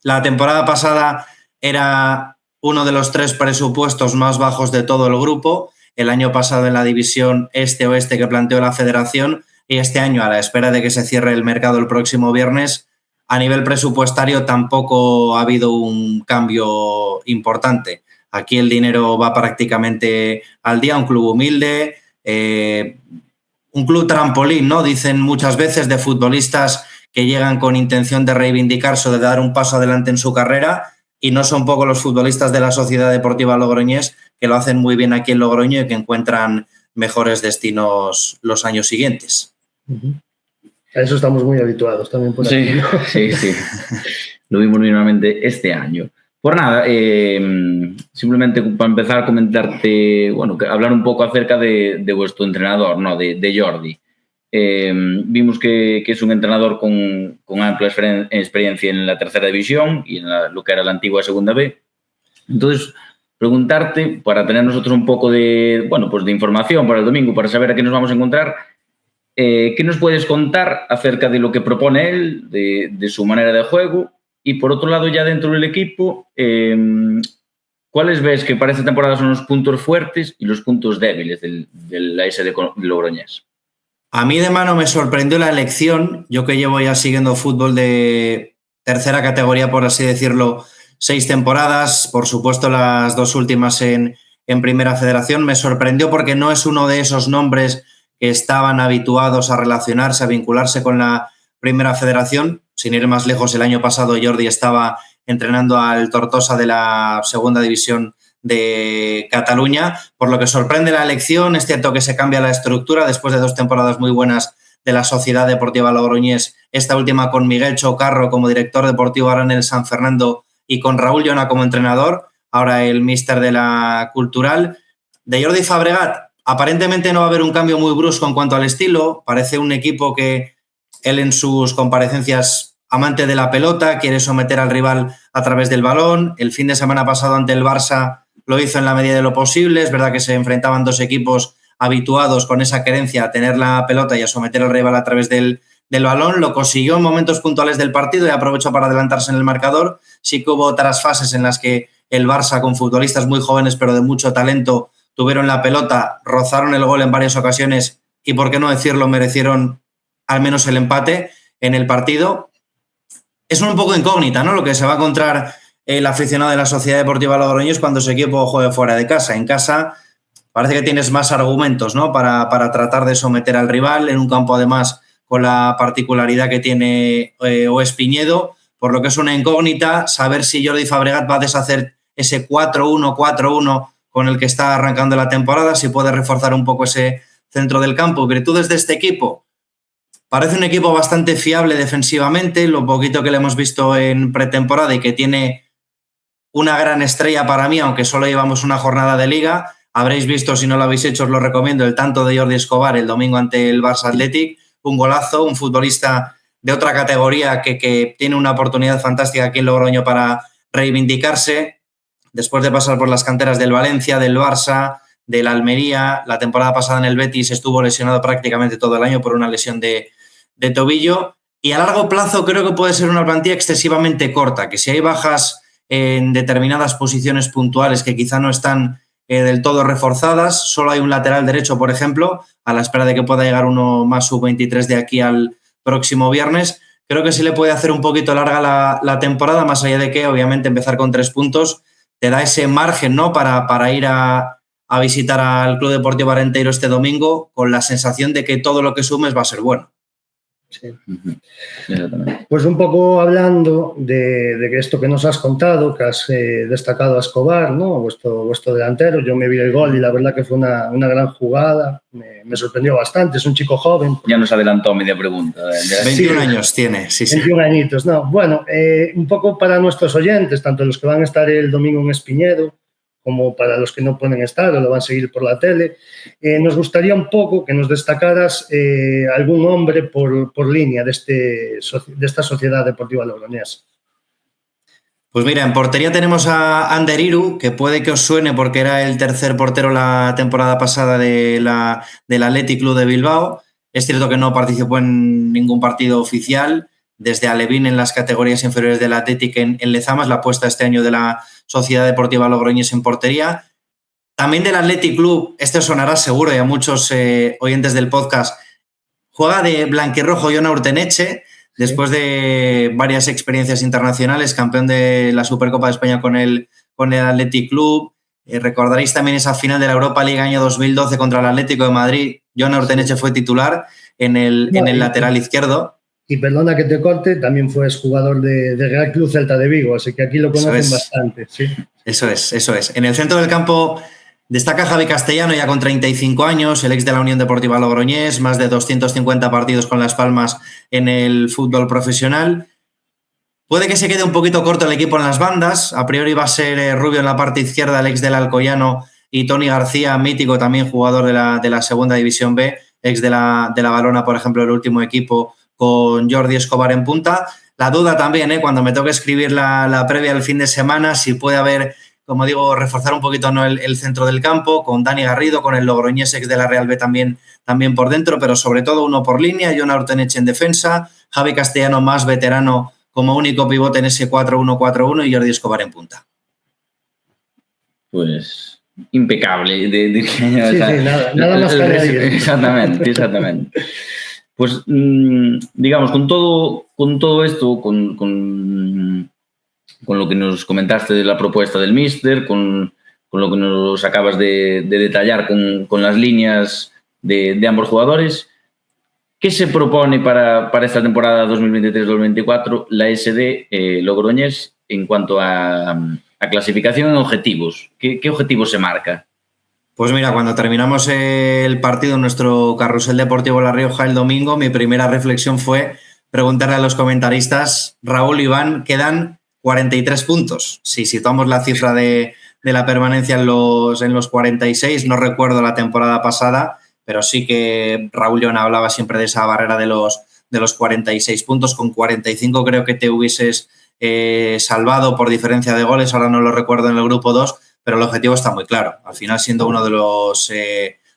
La temporada pasada era uno de los 3 presupuestos más bajos de todo el grupo. El año pasado en la división este-oeste que planteó la federación, y este año, a la espera de que se cierre el mercado el próximo viernes, a nivel presupuestario tampoco ha habido un cambio importante. Aquí el dinero va prácticamente al día, un club humilde, un club trampolín, ¿no? Dicen muchas veces de futbolistas que llegan con intención de reivindicarse o de dar un paso adelante en su carrera, y no son pocos los futbolistas de la Sociedad Deportiva Logroñés que lo hacen muy bien aquí en Logroño y que encuentran mejores destinos los años siguientes. A eso estamos muy habituados también por aquí, ¿no? Sí. Lo vimos nuevamente este año. Por nada, simplemente para empezar a comentarte, bueno, hablar un poco acerca de vuestro entrenador, ¿no?, de Jordi. Vimos que es un entrenador con amplia experiencia en la tercera división y en lo que era la antigua segunda B. Entonces, preguntarte, para tener nosotros un poco de información para el domingo, para saber a qué nos vamos a encontrar, ¿qué nos puedes contar acerca de lo que propone él, de su manera de juego? Y por otro lado, ya dentro del equipo, ¿cuáles ves que para esta temporada son los puntos fuertes y los puntos débiles de la SD Logroñés? A mí de mano me sorprendió la elección, yo que llevo ya siguiendo fútbol de tercera categoría, por así decirlo, 6 temporadas, por supuesto las 2 últimas en Primera Federación. Me sorprendió porque no es uno de esos nombres que estaban habituados a relacionarse, a vincularse con la Primera Federación. Sin ir más lejos, el año pasado Jordi estaba entrenando al Tortosa de la Segunda División de Cataluña, por lo que sorprende la elección. Es cierto que se cambia la estructura después de 2 temporadas muy buenas de la Sociedad Deportiva Logroñés, esta última con Miguel Chocarro como director deportivo ahora en el San Fernando y con Raúl Llona como entrenador, ahora el míster de la Cultural. De Jordi Fabregat, aparentemente no va a haber un cambio muy brusco en cuanto al estilo, parece un equipo que él en sus comparecencias, amante de la pelota, quiere someter al rival a través del balón. El fin de semana pasado ante el Barça lo hizo en la medida de lo posible. Es verdad que se enfrentaban 2 equipos habituados con esa querencia a tener la pelota y a someter al rival a través del del balón, lo consiguió en momentos puntuales del partido y aprovechó para adelantarse en el marcador. Sí que hubo otras fases en las que el Barça, con futbolistas muy jóvenes pero de mucho talento, tuvieron la pelota, rozaron el gol en varias ocasiones y, por qué no decirlo, merecieron al menos el empate en el partido. Es un poco incógnita, ¿no?, lo que se va a encontrar el aficionado de la Sociedad Deportiva Logroñés cuando su equipo juegue fuera de casa. En casa parece que tienes más argumentos, ¿no?, para tratar de someter al rival en un campo, además, con la particularidad que tiene OES Piñedo, por lo que es una incógnita saber si Jordi Fabregat va a deshacer ese 4-1-4-1 con el que está arrancando la temporada, si puede reforzar un poco ese centro del campo. Virtudes de este equipo: parece un equipo bastante fiable defensivamente, lo poquito que le hemos visto en pretemporada, y que tiene una gran estrella para mí, aunque solo llevamos una jornada de liga. Habréis visto, si no lo habéis hecho os lo recomiendo, el tanto de Jordi Escobar el domingo ante el Barça Athletic. Un golazo, un futbolista de otra categoría que tiene una oportunidad fantástica aquí en Logroño para reivindicarse después de pasar por las canteras del Valencia, del Barça, del Almería. La temporada pasada en el Betis estuvo lesionado prácticamente todo el año por una lesión de tobillo, y a largo plazo creo que puede ser una plantilla excesivamente corta, que si hay bajas en determinadas posiciones puntuales que quizá no están del todo reforzadas, solo hay un lateral derecho, por ejemplo, a la espera de que pueda llegar uno más sub-23 de aquí al próximo viernes. Creo que sí le puede hacer un poquito larga la temporada, más allá de que, obviamente, empezar con 3 puntos te da ese margen, ¿no?, para ir a visitar al Club Deportivo Arenteiro este domingo con la sensación de que todo lo que sumes va a ser bueno. Sí. Pues un poco hablando de esto que nos has contado, que has destacado a Escobar, ¿no?, vuestro delantero. Yo me vi el gol y la verdad que fue una gran jugada, me sorprendió bastante. Es un chico joven. Ya nos adelantó media pregunta. 21 años tiene, sí. 21 añitos, no. Bueno, un poco para nuestros oyentes, tanto los que van a estar el domingo en Espiñedo como para los que no pueden estar o lo van a seguir por la tele, nos gustaría un poco que nos destacaras algún hombre por línea de esta Sociedad Deportiva Logroñés. Pues mira, en portería tenemos a Ander Iru, que puede que os suene porque era el tercer portero la temporada pasada del Athletic Club de Bilbao. Es cierto que no participó en ningún partido oficial. Desde Alevín en las categorías inferiores del Athletic en Lezamas, la apuesta este año de la Sociedad Deportiva Logroñés en portería. También del Athletic Club, este sonará seguro y a muchos oyentes del podcast, juega de blanquirrojo Jon Urteneche, después de varias experiencias internacionales, campeón de la Supercopa de España con el Athletic Club. Recordaréis también esa final de la Europa League año 2012 contra el Atlético de Madrid. Jon Urteneche fue titular en el lateral izquierdo. Y perdona que te corte, también fue exjugador de Real Club Celta de Vigo, así que aquí lo conocen bastante. Sí. Eso es. En el centro del campo destaca Javi Castellano, ya con 35 años, el ex de la Unión Deportiva Logroñés, más de 250 partidos con Las Palmas en el fútbol profesional. Puede que se quede un poquito corto el equipo en las bandas. A priori va a ser Rubio en la parte izquierda, el ex del Alcoyano, y Toni García, mítico también jugador de la Segunda División B, ex de la Valona, por ejemplo, el último equipo, con Jordi Escobar en punta. La duda también, cuando me toque escribir la previa del fin de semana, si puede haber, como digo, reforzar un poquito, ¿no?, el centro del campo, con Dani Garrido, con el logroñés ex de la Real B también por dentro, pero sobre todo uno por línea, Jon Urteneche en defensa, Javi Castellano más veterano como único pivote en ese 4-1-4-1 y Jordi Escobar en punta. Pues impecable. Nada más que añadir. Exactamente. Pues, digamos, con todo esto, con lo que nos comentaste de la propuesta del míster, con lo que nos acabas de detallar con las líneas de ambos jugadores, ¿qué se propone para esta temporada 2023-2024 la SD Logroñés en cuanto a clasificación en objetivos? ¿Qué objetivos se marca? Pues mira, cuando terminamos el partido en nuestro carrusel deportivo La Rioja el domingo, mi primera reflexión fue preguntarle a los comentaristas: Raúl, Iván, quedan 43 puntos. Si situamos la cifra de la permanencia en los 46, no recuerdo la temporada pasada, pero sí que Raúl Iván hablaba siempre de esa barrera de los 46 puntos. Con 45 creo que te hubieses salvado por diferencia de goles, ahora no lo recuerdo en el grupo 2, pero el objetivo está muy claro. Al final, siendo uno de los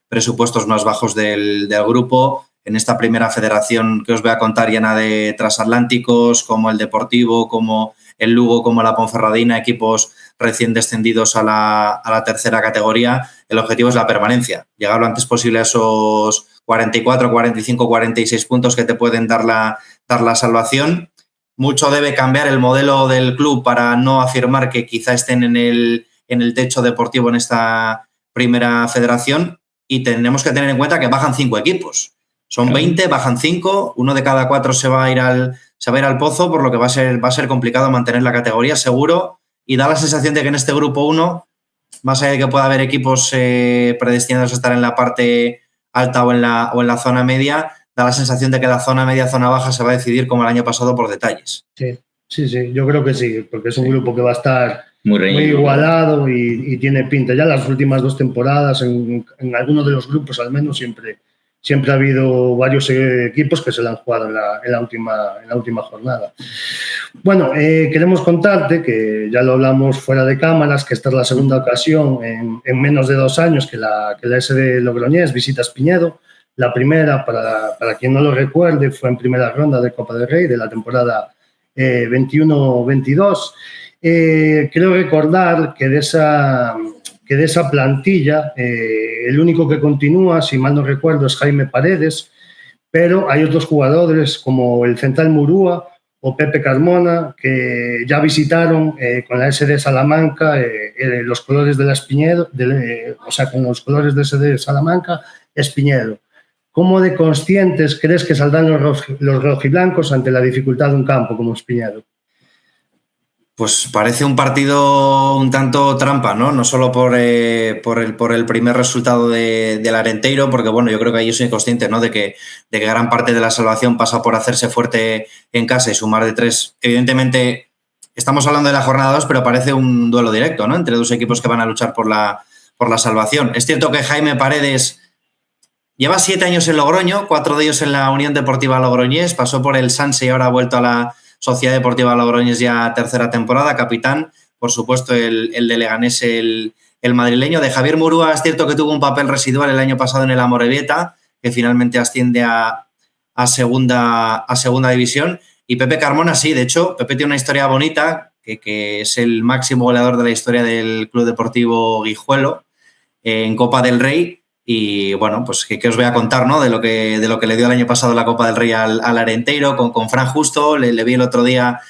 presupuestos más bajos del grupo, en esta primera federación que os voy a contar, llena de transatlánticos, como el Deportivo, como el Lugo, como la Ponferradina, equipos recién descendidos a la tercera categoría. El objetivo es la permanencia, llegar lo antes posible a esos 44, 45, 46 puntos que te pueden dar la salvación. Mucho debe cambiar el modelo del club para no afirmar que quizá estén en el techo deportivo en esta primera federación, y tenemos que tener en cuenta que bajan 5 equipos. Son 20, bajan 5, uno de cada 4 se va a ir al pozo, por lo que va a ser complicado mantener la categoría, seguro, y da la sensación de que en este grupo 1, más allá de que pueda haber equipos predestinados a estar en la parte alta o en la zona media, da la sensación de que la zona media, zona baja se va a decidir como el año pasado por detalles. Sí, yo creo que sí, porque es un grupo que va a estar muy igualado y tiene pinta. Ya las últimas 2 temporadas, en algunos de los grupos al menos, siempre ha habido varios equipos que se la han jugado en la última jornada. Bueno, queremos contarte, que ya lo hablamos fuera de cámaras, que esta es la segunda ocasión en menos de 2 años que la SD Logroñés visita Espiñedo. La primera, para quien no lo recuerde, fue en primera ronda de Copa del Rey de la temporada 21-22. Creo recordar que de esa plantilla el único que continúa, si mal no recuerdo, es Jaime Paredes, pero hay otros jugadores como el central Murúa o Pepe Carmona, que ya visitaron con la SD Salamanca los colores de la Espiñedo, con los colores de SD Salamanca, Espiñedo. ¿Cómo de conscientes crees que saldrán los rojiblancos ante la dificultad de un campo como Espiñedo? Pues parece un partido un tanto trampa, ¿no? No solo por el primer resultado del Arenteiro, porque bueno, yo creo que ahí soy consciente, ¿no? de que gran parte de la salvación pasa por hacerse fuerte en casa y sumar de 3. Evidentemente, estamos hablando de la jornada 2, pero parece un duelo directo, ¿no? Entre 2 equipos que van a luchar por la salvación. Es cierto que Jaime Paredes lleva 7 años en Logroño, 4 de ellos en la Unión Deportiva Logroñés, pasó por el Sanse y ahora ha vuelto a la Sociedad Deportiva Logroñés, ya tercera temporada, capitán, por supuesto el de Leganés, el madrileño. De Javier Murúa es cierto que tuvo un papel residual el año pasado en el Amorebieta, que finalmente asciende a segunda división, y Pepe Carmona sí, de hecho, Pepe tiene una historia bonita, que es el máximo goleador de la historia del Club Deportivo Guijuelo en Copa del Rey. Y bueno, pues ¿qué os voy a contar, ¿no? de lo que le dio el año pasado la Copa del Rey al Arenteiro con Fran Justo. Le vi el otro día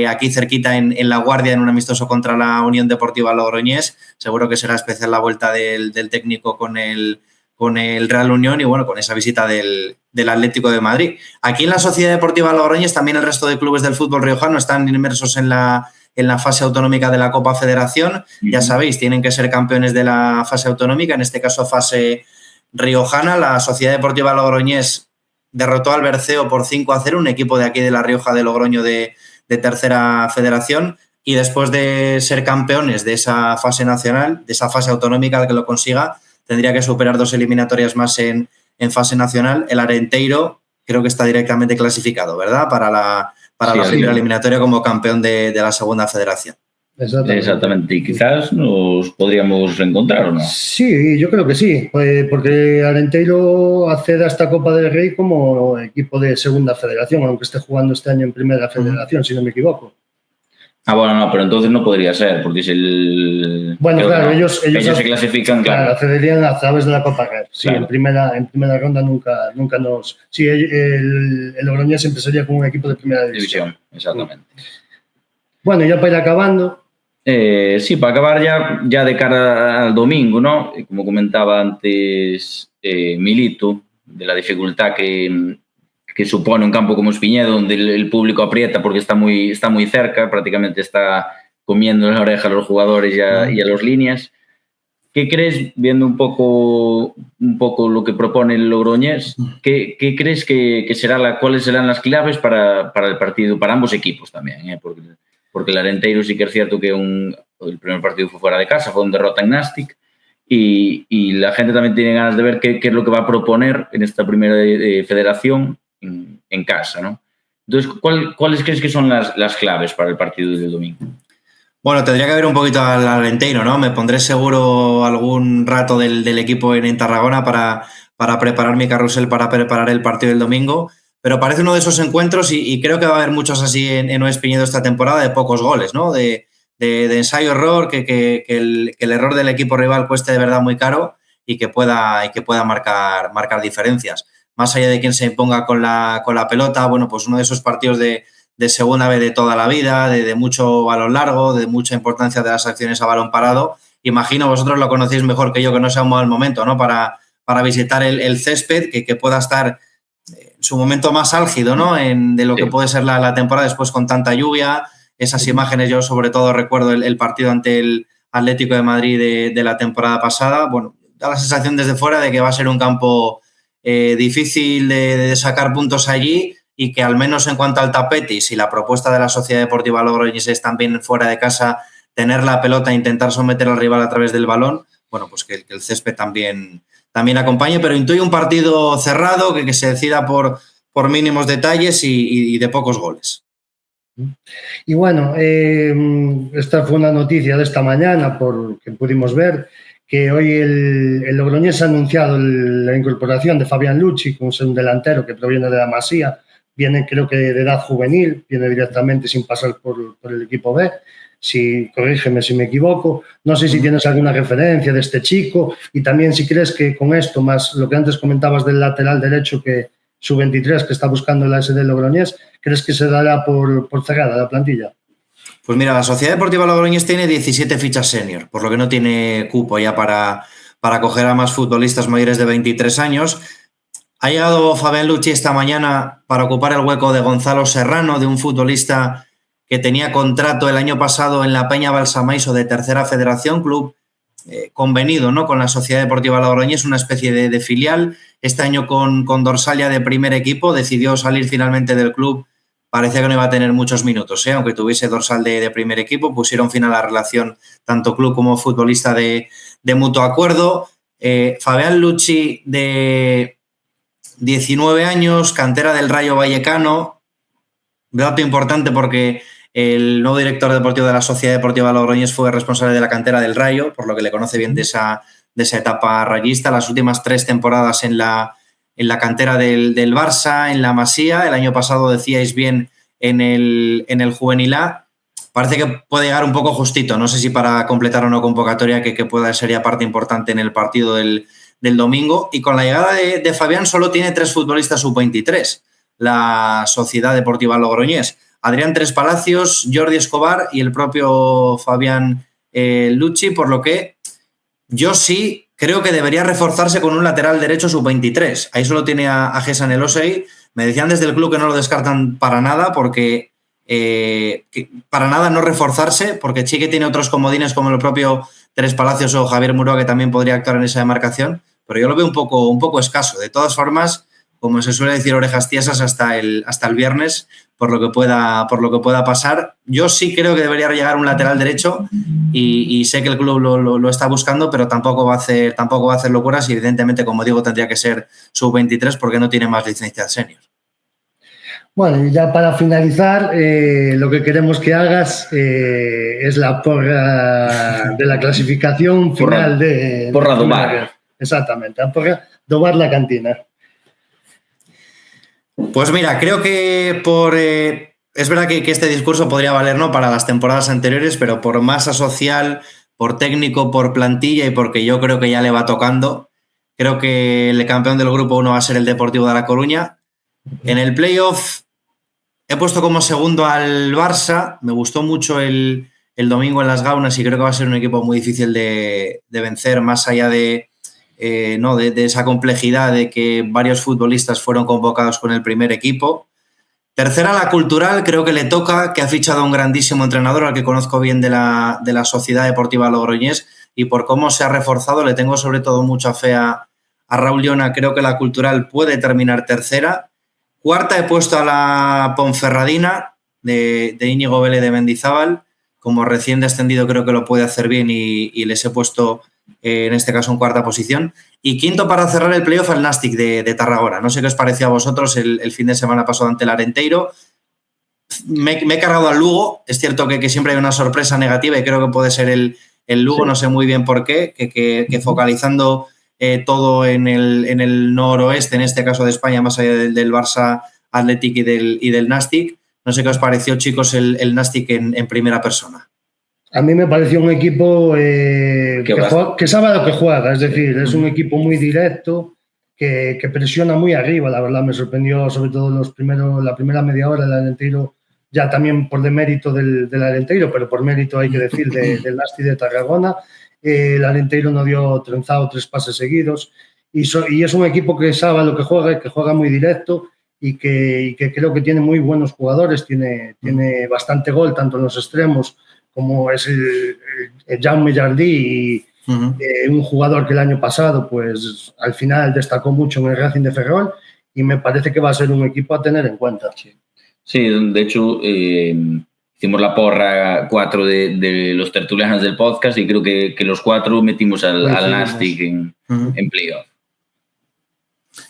aquí cerquita en La Guardia, en un amistoso contra la Unión Deportiva Logroñés. Seguro que será especial la vuelta del técnico con el Real Unión y bueno, con esa visita del Atlético de Madrid. Aquí en la Sociedad Deportiva Logroñés también el resto de clubes del fútbol riojano están inmersos en la fase autonómica de la Copa Federación. Ya sabéis, tienen que ser campeones de la fase autonómica, en este caso fase riojana. La Sociedad Deportiva Logroñés derrotó al Berceo por 5-0, un equipo de aquí de La Rioja de Logroño de tercera federación, y después de ser campeones de esa fase nacional, de esa fase autonómica, el que lo consiga tendría que superar 2 eliminatorias más en fase nacional. El Arenteiro creo que está directamente clasificado, ¿verdad? Para la primera eliminatoria como campeón de la segunda federación. Exactamente. Y quizás nos podríamos reencontrar, ¿o no? Sí, yo creo que sí, porque Arenteiro accede a esta Copa del Rey como equipo de segunda federación, aunque esté jugando este año en primera federación, si no me equivoco. Bueno, no, pero entonces no podría ser, porque si el... Bueno, claro, ellos se clasifican, claro. Accederían a través de la Copa Red. Sí, claro. En primera ronda nunca nos... Sí, el Logroñés siempre sería como un equipo de primera división. Exactamente. Bueno, ya para ir acabando... sí, para acabar ya de cara al domingo, ¿no? Como comentaba antes Milito, de la dificultad que supone un campo como Espiñedo, donde el público aprieta porque está muy cerca, prácticamente está comiendo en la oreja a los jugadores y a los líneas. ¿Qué crees, viendo un poco lo que propone el Logroñés, qué crees que será cuáles serán las claves para el partido, para ambos equipos también? Porque el Arenteiro sí que es cierto que el primer partido fue fuera de casa, fue un derrota en Nastic, y la gente también tiene ganas de ver qué es lo que va a proponer en esta primera federación en casa, ¿no? Entonces, ¿cuáles crees que son las claves para el partido del domingo? Bueno, tendría que ver un poquito al Arenteiro, ¿no? Me pondré seguro algún rato del equipo en Tarragona para preparar mi carrusel, para preparar el partido del domingo. Pero parece uno de esos encuentros y creo que va a haber muchos así en Oes Piñedo esta temporada, de pocos goles, ¿no? De ensayo-error, que el error del equipo rival cueste de verdad muy caro y que pueda marcar diferencias. Más allá de quien se imponga con la pelota, bueno, pues uno de esos partidos de segunda vez de toda la vida, de mucho balón largo, de mucha importancia de las acciones a balón parado. Imagino, vosotros lo conocéis mejor que yo, que no sea un mal momento, ¿no? Para visitar el césped, que pueda estar en su momento más álgido, ¿no? De lo que puede ser la temporada después con tanta lluvia. Esas imágenes, yo sobre todo recuerdo el partido ante el Atlético de Madrid de la temporada pasada. Bueno, da la sensación desde fuera de que va a ser un campo difícil de sacar puntos allí, y que al menos en cuanto al tapete, y si la propuesta de la Sociedad Deportiva Logroñés es también fuera de casa tener la pelota e intentar someter al rival a través del balón, bueno, pues que el césped también acompañe, pero intuye un partido cerrado, que se decida por mínimos detalles y de pocos goles. Y bueno, esta fue una noticia de esta mañana, por que pudimos ver, que hoy el Logroñés ha anunciado la incorporación de Fabián Lucci, que es un delantero que proviene de la Masía. Viene, creo que de edad juvenil, viene directamente sin pasar por el equipo B. Corrígeme si me equivoco. No sé si tienes alguna referencia de este chico, y también si crees que con esto, más lo que antes comentabas del lateral derecho, que sub-23 que está buscando la SD Logroñés, ¿crees que se dará por cerrada la plantilla? Pues mira, la Sociedad Deportiva Logroñés tiene 17 fichas senior, por lo que no tiene cupo ya para coger a más futbolistas mayores de 23 años. Ha llegado Fabián Lucci esta mañana para ocupar el hueco de Gonzalo Serrano, de un futbolista que tenía contrato el año pasado en la Peña Balsamaiso de Tercera Federación, club convenido, ¿no?, con la Sociedad Deportiva Logroñés, una especie de filial. Este año con dorsal ya de primer equipo, decidió salir finalmente del club. Parecía que no iba a tener muchos minutos, aunque tuviese dorsal de primer equipo. Pusieron fin a la relación tanto club como futbolista de mutuo acuerdo. Fabián Lucci, de 19 años, cantera del Rayo Vallecano. Dato importante porque el nuevo director deportivo de la Sociedad Deportiva Logroñés fue responsable de la cantera del Rayo, por lo que le conoce bien de esa etapa rayista. Las últimas 3 temporadas en la cantera del Barça, en la Masía. El año pasado, decíais bien, en el Juvenil A. Parece que puede llegar un poco justito. No sé si para completar una convocatoria que pueda ser ya parte importante en el partido del domingo. Y con la llegada de Fabián solo tiene 3 futbolistas sub-23. La Sociedad Deportiva Logroñés. Adrián Tres Palacios, Jordi Escobar y el propio Fabián Lucci, por lo que yo sí creo que debería reforzarse con un lateral derecho sub-23. Ahí solo tiene a Gesan Elosei. Me decían desde el club que no lo descartan para nada, porque para nada no reforzarse, porque sí que tiene otros comodines como el propio Tres Palacios o Javier Muro, que también podría actuar en esa demarcación, pero yo lo veo un poco escaso. De todas formas, como se suele decir, orejas tiesas hasta el viernes, por lo que pueda pasar. Yo sí creo que debería llegar un lateral derecho, y sé que el club lo está buscando, pero tampoco va a hacer locuras, y evidentemente, como digo, tendría que ser sub-23 porque no tiene más licencia senior. Bueno, y ya para finalizar, lo que queremos que hagas es la porra de la clasificación final porra do bar. Exactamente, la porra do bar La Cantina. Pues mira, creo que es verdad que este discurso podría valer, ¿no?, para las temporadas anteriores, pero por masa social, por técnico, por plantilla, y porque yo creo que ya le va tocando, creo que el campeón del grupo 1 va a ser el Deportivo de La Coruña. En el playoff he puesto como segundo al Barça. Me gustó mucho el domingo en Las Gaunas, y creo que va a ser un equipo muy difícil de vencer, más allá de esa complejidad de que varios futbolistas fueron convocados con el primer equipo. Tercera, la Cultural, creo que le toca, que ha fichado a un grandísimo entrenador al que conozco bien de la Sociedad Deportiva Logroñés, y por cómo se ha reforzado le tengo sobre todo mucha fe a Raúl Llona. Creo que la Cultural puede terminar tercera. Cuarta, he puesto a la Ponferradina de Íñigo Vélez de Mendizábal. Como recién descendido creo que lo puede hacer bien, y les he puesto en este caso en cuarta posición. Y quinto, para cerrar el playoff, el Nastic de Tarragona. No sé qué os pareció a vosotros el fin de semana pasado ante el Arenteiro. me he cargado al Lugo. Es cierto que siempre hay una sorpresa negativa y creo que puede ser el Lugo, sí. No sé muy bien por qué, que focalizando todo en el noroeste, en este caso de España, más allá del Barça Athletic y del Nastic. No sé qué os pareció, chicos, el Nastic en primera persona. A mí me pareció un equipo que sabe a lo que juega, es decir, es un equipo muy directo, que presiona muy arriba, la verdad me sorprendió sobre todo la primera media hora del Arenteiro, ya también por demérito del Arenteiro, pero por mérito hay que decir del Nastic de Tarragona. El Arenteiro no dio trenzado 3 pases seguidos y es un equipo que sabe a lo que juega muy directo y que creo que tiene muy buenos jugadores, tiene bastante gol tanto en los extremos como es el Jaume Jardí y un jugador que el año pasado pues al final destacó mucho en el Racing de Ferrol y me parece que va a ser un equipo a tener en cuenta. Sí, de hecho hicimos la porra 4 de los tertulianos del podcast y creo que los 4 metimos al Nastic en playoff.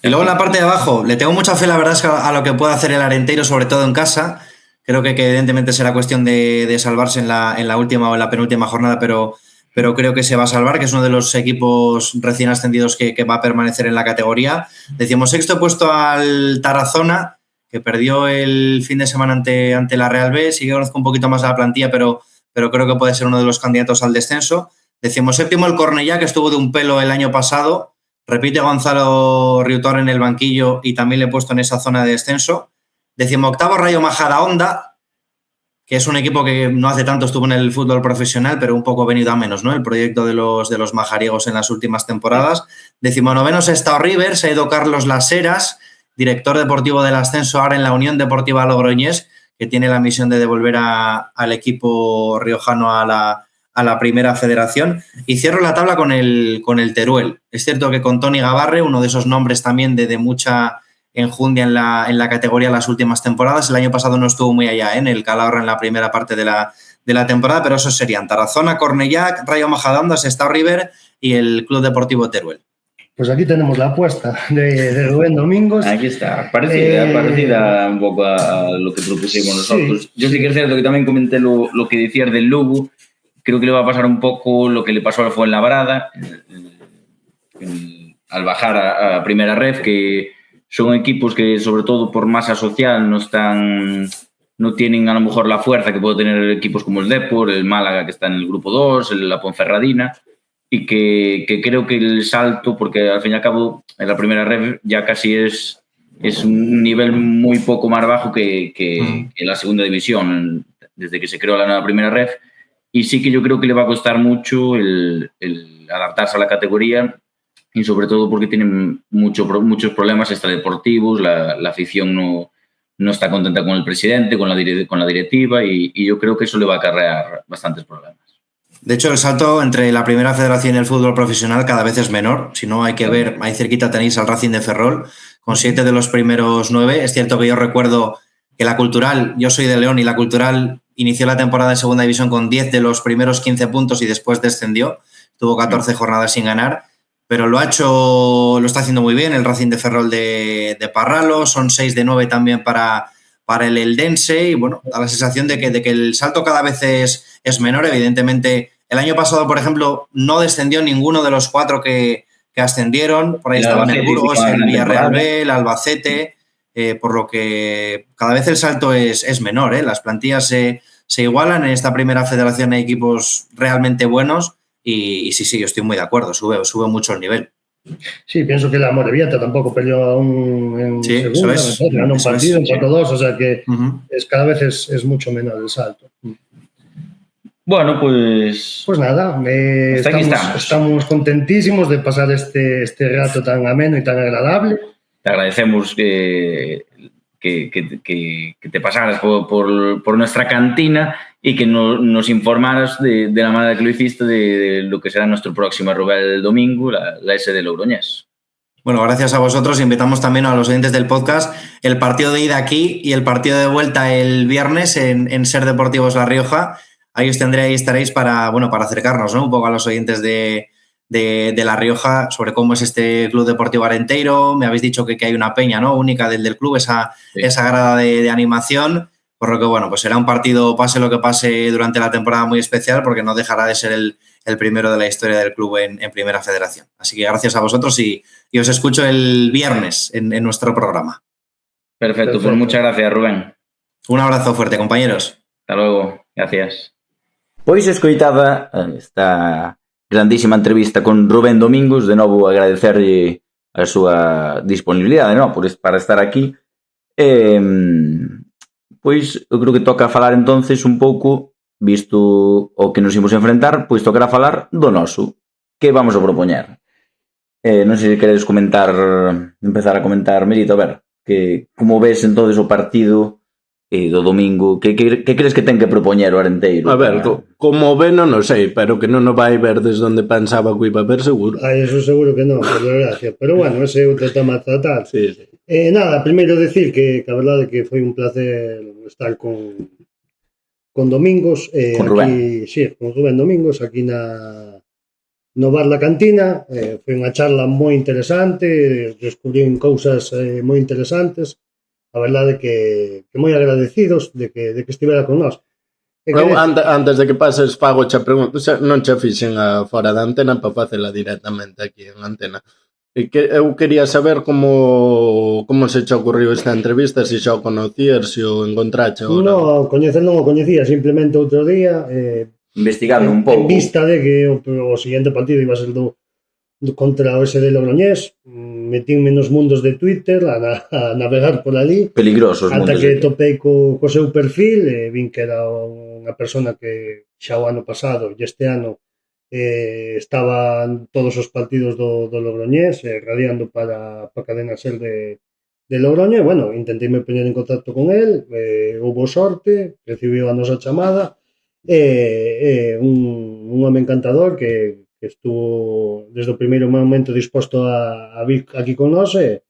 Y luego en la parte de abajo, le tengo mucha fe, la verdad, a lo que puede hacer el Arenteiro, sobre todo en casa. Creo que evidentemente será cuestión de salvarse en la última o en la penúltima jornada, pero creo que se va a salvar, que es uno de los equipos recién ascendidos que va a permanecer en la categoría. Decimos sexto puesto al Tarazona, que perdió el fin de semana ante la Real B. Sí que conozco un poquito más de la plantilla, pero creo que puede ser uno de los candidatos al descenso. Decimos séptimo el Cornellá, que estuvo de un pelo el año pasado. Repite Gonzalo Riutor en el banquillo y también le he puesto en esa zona de descenso. 18º Rayo Majadahonda, que es un equipo que no hace tanto estuvo en el fútbol profesional, pero un poco venido a menos, ¿no? El proyecto de los majariegos en las últimas temporadas. 19º Sestao River, se ha ido Carlos Las Heras, director deportivo del ascenso ahora en la Unión Deportiva Logroñés, que tiene la misión de devolver al equipo riojano a la primera federación. Y cierro la tabla con el Teruel. Es cierto que con Toni Gabarre, uno de esos nombres también de mucha enjundia en la categoría las últimas temporadas. El año pasado no estuvo muy allá, en el Calahorra en la primera parte de la temporada, pero esos serían Tarazona, Cornellá, Rayo Majadahonda, Sestao River y el Club Deportivo Teruel. Pues aquí tenemos la apuesta de Rubén Domingos. Aquí está, parecida un poco a lo que propusimos nosotros. Sí. Yo sí que es cierto que también comenté lo que decías del Lugo. Creo que le va a pasar un poco lo que le pasó al Fuenlabrada al bajar a primera ref, que son equipos que, sobre todo por masa social, no tienen a lo mejor la fuerza que pueden tener equipos como el Depor, el Málaga, que está en el grupo 2, la Ponferradina, y que creo que el salto, porque al fin y al cabo en la primera ref ya casi es un nivel muy poco más bajo que en la segunda división, desde que se creó la nueva primera ref, y sí que yo creo que le va a costar mucho el adaptarse a la categoría, y sobre todo porque tienen muchos problemas extradeportivos, la afición no está contenta con el presidente, con la directiva, y yo creo que eso le va a acarrear bastantes problemas. De hecho, el salto entre la primera federación y el fútbol profesional cada vez es menor. Si no, hay que ver, ahí cerquita tenéis al Racing de Ferrol, con 7 de los primeros 9. Es cierto que yo recuerdo que la Cultural, yo soy de León, y la Cultural inició la temporada en segunda división con 10 de los primeros 15 puntos y después descendió. Tuvo 14 jornadas sin ganar. Pero lo está haciendo muy bien el Racing de Ferrol de Parralo, son 6 de 9 también para el Eldense, y bueno, da la sensación de que el salto cada vez es menor. Evidentemente, el año pasado, por ejemplo, no descendió ninguno de los 4 que ascendieron, por ahí estaban el Burgos, el Villarreal B, el Albacete, por lo que cada vez el salto es menor, ¿eh? Las plantillas se igualan, en esta primera federación hay equipos realmente buenos. Y sí, yo estoy muy de acuerdo, sube mucho el nivel. Sí, pienso que la Morevieta tampoco peleó aún en segunda, ganó un partido en 4-2, o sea que cada vez es mucho menor el salto. Bueno, pues nada, estamos contentísimos de pasar este rato tan ameno y tan agradable. Te agradecemos que te pasaras por nuestra cantina y que nos informaras de la manera que lo hiciste de lo que será nuestro próximo Rubel el domingo, la S de Logroñés. Bueno, gracias a vosotros. Invitamos también a los oyentes del podcast el partido de ida aquí y el partido de vuelta el viernes en Ser Deportivos La Rioja. Ahí os tendré, ahí estaréis para acercarnos, ¿no?, un poco a los oyentes de La Rioja sobre cómo es este Club Deportivo Arenteiro. Me habéis dicho que hay una peña, ¿no?, única del club, esa grada de animación. por lo que, bueno, pues será un partido, pase lo que pase durante la temporada, muy especial, porque no dejará de ser el primero de la historia del club en Primera Federación. Así que gracias a vosotros y os escucho el viernes en nuestro programa. Perfecto, pues muchas gracias, Rubén. Un abrazo fuerte, compañeros. Hasta luego, gracias. Pois escoitada esta grandísima entrevista con Rubén Domingos, de novo agradecerlle a súa disponibilidade, non? Para estar aquí. Pois eu creo que toca falar entonces un pouco, visto o que nos imos enfrentar, pois tocará falar do noso. Que vamos a propoñer? Non sei se queredes empezar a comentar, Merito, a ver, que como ves entonces o partido do domingo, que crees que ten que propoñer o Arenteiro? A ver, como ve non o sei, pero que non o vai ver desde onde pensaba que iba a ver seguro. Eso seguro que non, por desgracia. Pero bueno, ese é outro tema a tratar. Sí. Nada, primeiro decir que a verdade que foi un placer estar con Domingos. Con Rubén. Aquí, sí, con Rubén Domingos, aquí no bar da Cantina. Foi unha charla moi interesante, descubrín cousas moi interesantes. A verdade que moi agradecidos de que estivera con nós. Antes de que pases, fago xa pregunta, non xa fixen a fora da antena para facela directamente aquí en antena. Eu quería saber como se che ocurriu esta entrevista, se xa o conocías, se o encontrache agora. Non o coñecía, simplemente outro día investigando un pouco en vista de que o seguinte partido iba a ser contra o SD Logroñés. Metínme nos mundos de Twitter a navegar por ali, peligrosos ata que topei co seu perfil e vin que era unha persona que xa o ano pasado e este ano estaban todos os partidos do Logroñés radiando para Cadena Ser de Logroño. Bueno, intenteime poñer en contacto con el, houbo sorte, recibiu a nosa chamada, un home encantador que estuvo desde o primeiro momento disposto a vir aquí con nós e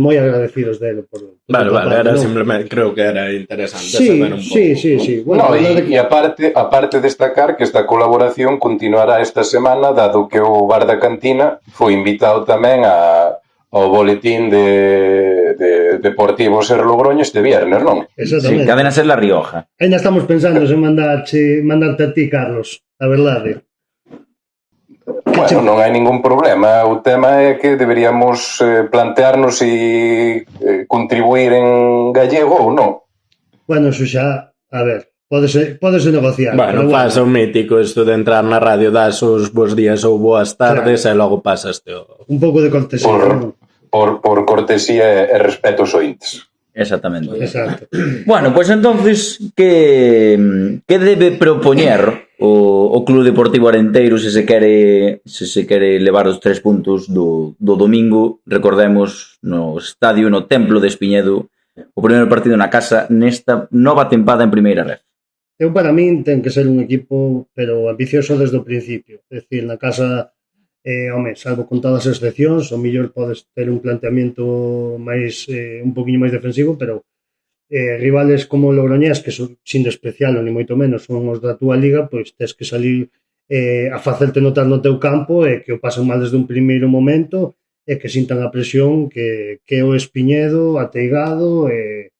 moi agradecidos dele por Vale, era simplemente, creo que era interesante saber un pouco. Sí. Bueno, e aparte destacar que esta colaboración continuará esta semana, dado que o Bar da Cantina foi invitado tamén ao boletín de Deportivo Ser Logroño este viernes, non? Exactamente. Sí, Cadena Ser La Rioja. Ainda estamos pensando en mandarte a ti, Carlos, a verdade. Bueno, non hai ningún problema. O tema é que deberíamos plantearnos se contribuir en gallego ou non. Bueno, eso xa, a ver, pódese negociar. Bueno, pasa o mítico isto de entrar na radio, das os bons días ou boas tardes, claro, e logo pasaste un pouco de cortesía. Por cortesía e respeto aos ointes. Exactamente. Exacto. Bueno, pues entonces, que debe propoñer o Club Deportivo Arenteiro se se quere levar os 3 puntos do domingo? Recordemos, no estadio, no Templo de Espiñedo, o primeiro partido na casa nesta nova tempada en Primeira Ref. Para min ten que ser un equipo pero ambicioso desde o principio. É dicir, na casa, salvo contadas excepcións, o mellor podes ter un planteamiento máis un poquinho máis defensivo, pero rivales como o Logroñés, que son sin desprecialo, ni moito menos, son os da túa liga, pois tes que salir a facerte notar no teu campo e que o pasen mal desde un primeiro momento e que sintan a presión que o Espiñedo, ateigado e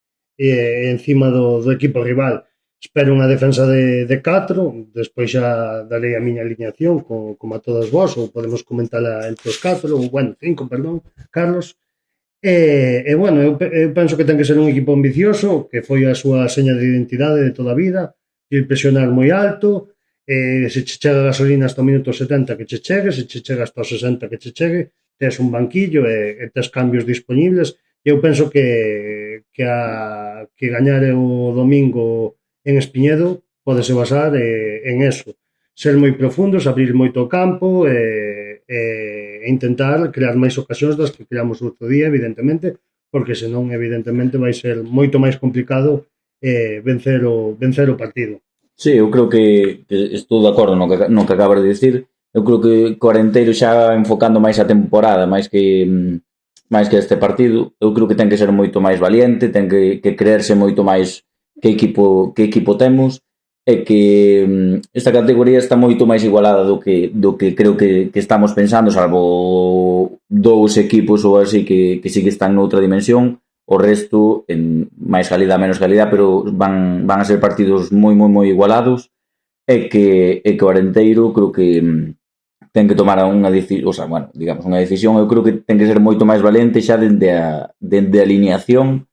encima do equipo rival. Espero unha defensa de 4, despois xa darei a miña alineación como a todos vós, ou podemos comentala entre os 4, ou, 5, perdón, Carlos. Bueno, eu penso que ten que ser un equipo ambicioso, que foi a súa seña de identidade de toda a vida, ir presionar moi alto, se che chega a gasolina hasta o minuto 70 que che chegue, se che chega hasta o 60 que che chegue, tes un banquillo e tes cambios disponibles. Eu penso que gañar o domingo en Espiñedo podese basar en eso, ser moi profundos, abrir moito o campo e intentar crear máis ocasións das que creamos outro día, evidentemente, porque senón evidentemente vai ser moito máis complicado vencer o partido. Sí, eu creo que estou de acordo no que acabas de dicir. Eu creo que o Arenteiro xa enfocando máis a temporada, máis que este partido, eu creo que ten que ser moito máis valiente, ten que creerse moito máis que equipo temos, e que esta categoría está moito máis igualada do que creo que estamos pensando, salvo 2 equipos ou así que sí que están noutra dimensión. o resto en máis calidad, menos calidad, pero van a ser partidos moi igualados, e que o Arenteiro creo que ten que tomar unha decisión, o sea, bueno, digamos, unha decisión, eu creo que ten que ser moito máis valente xa dende a alineación,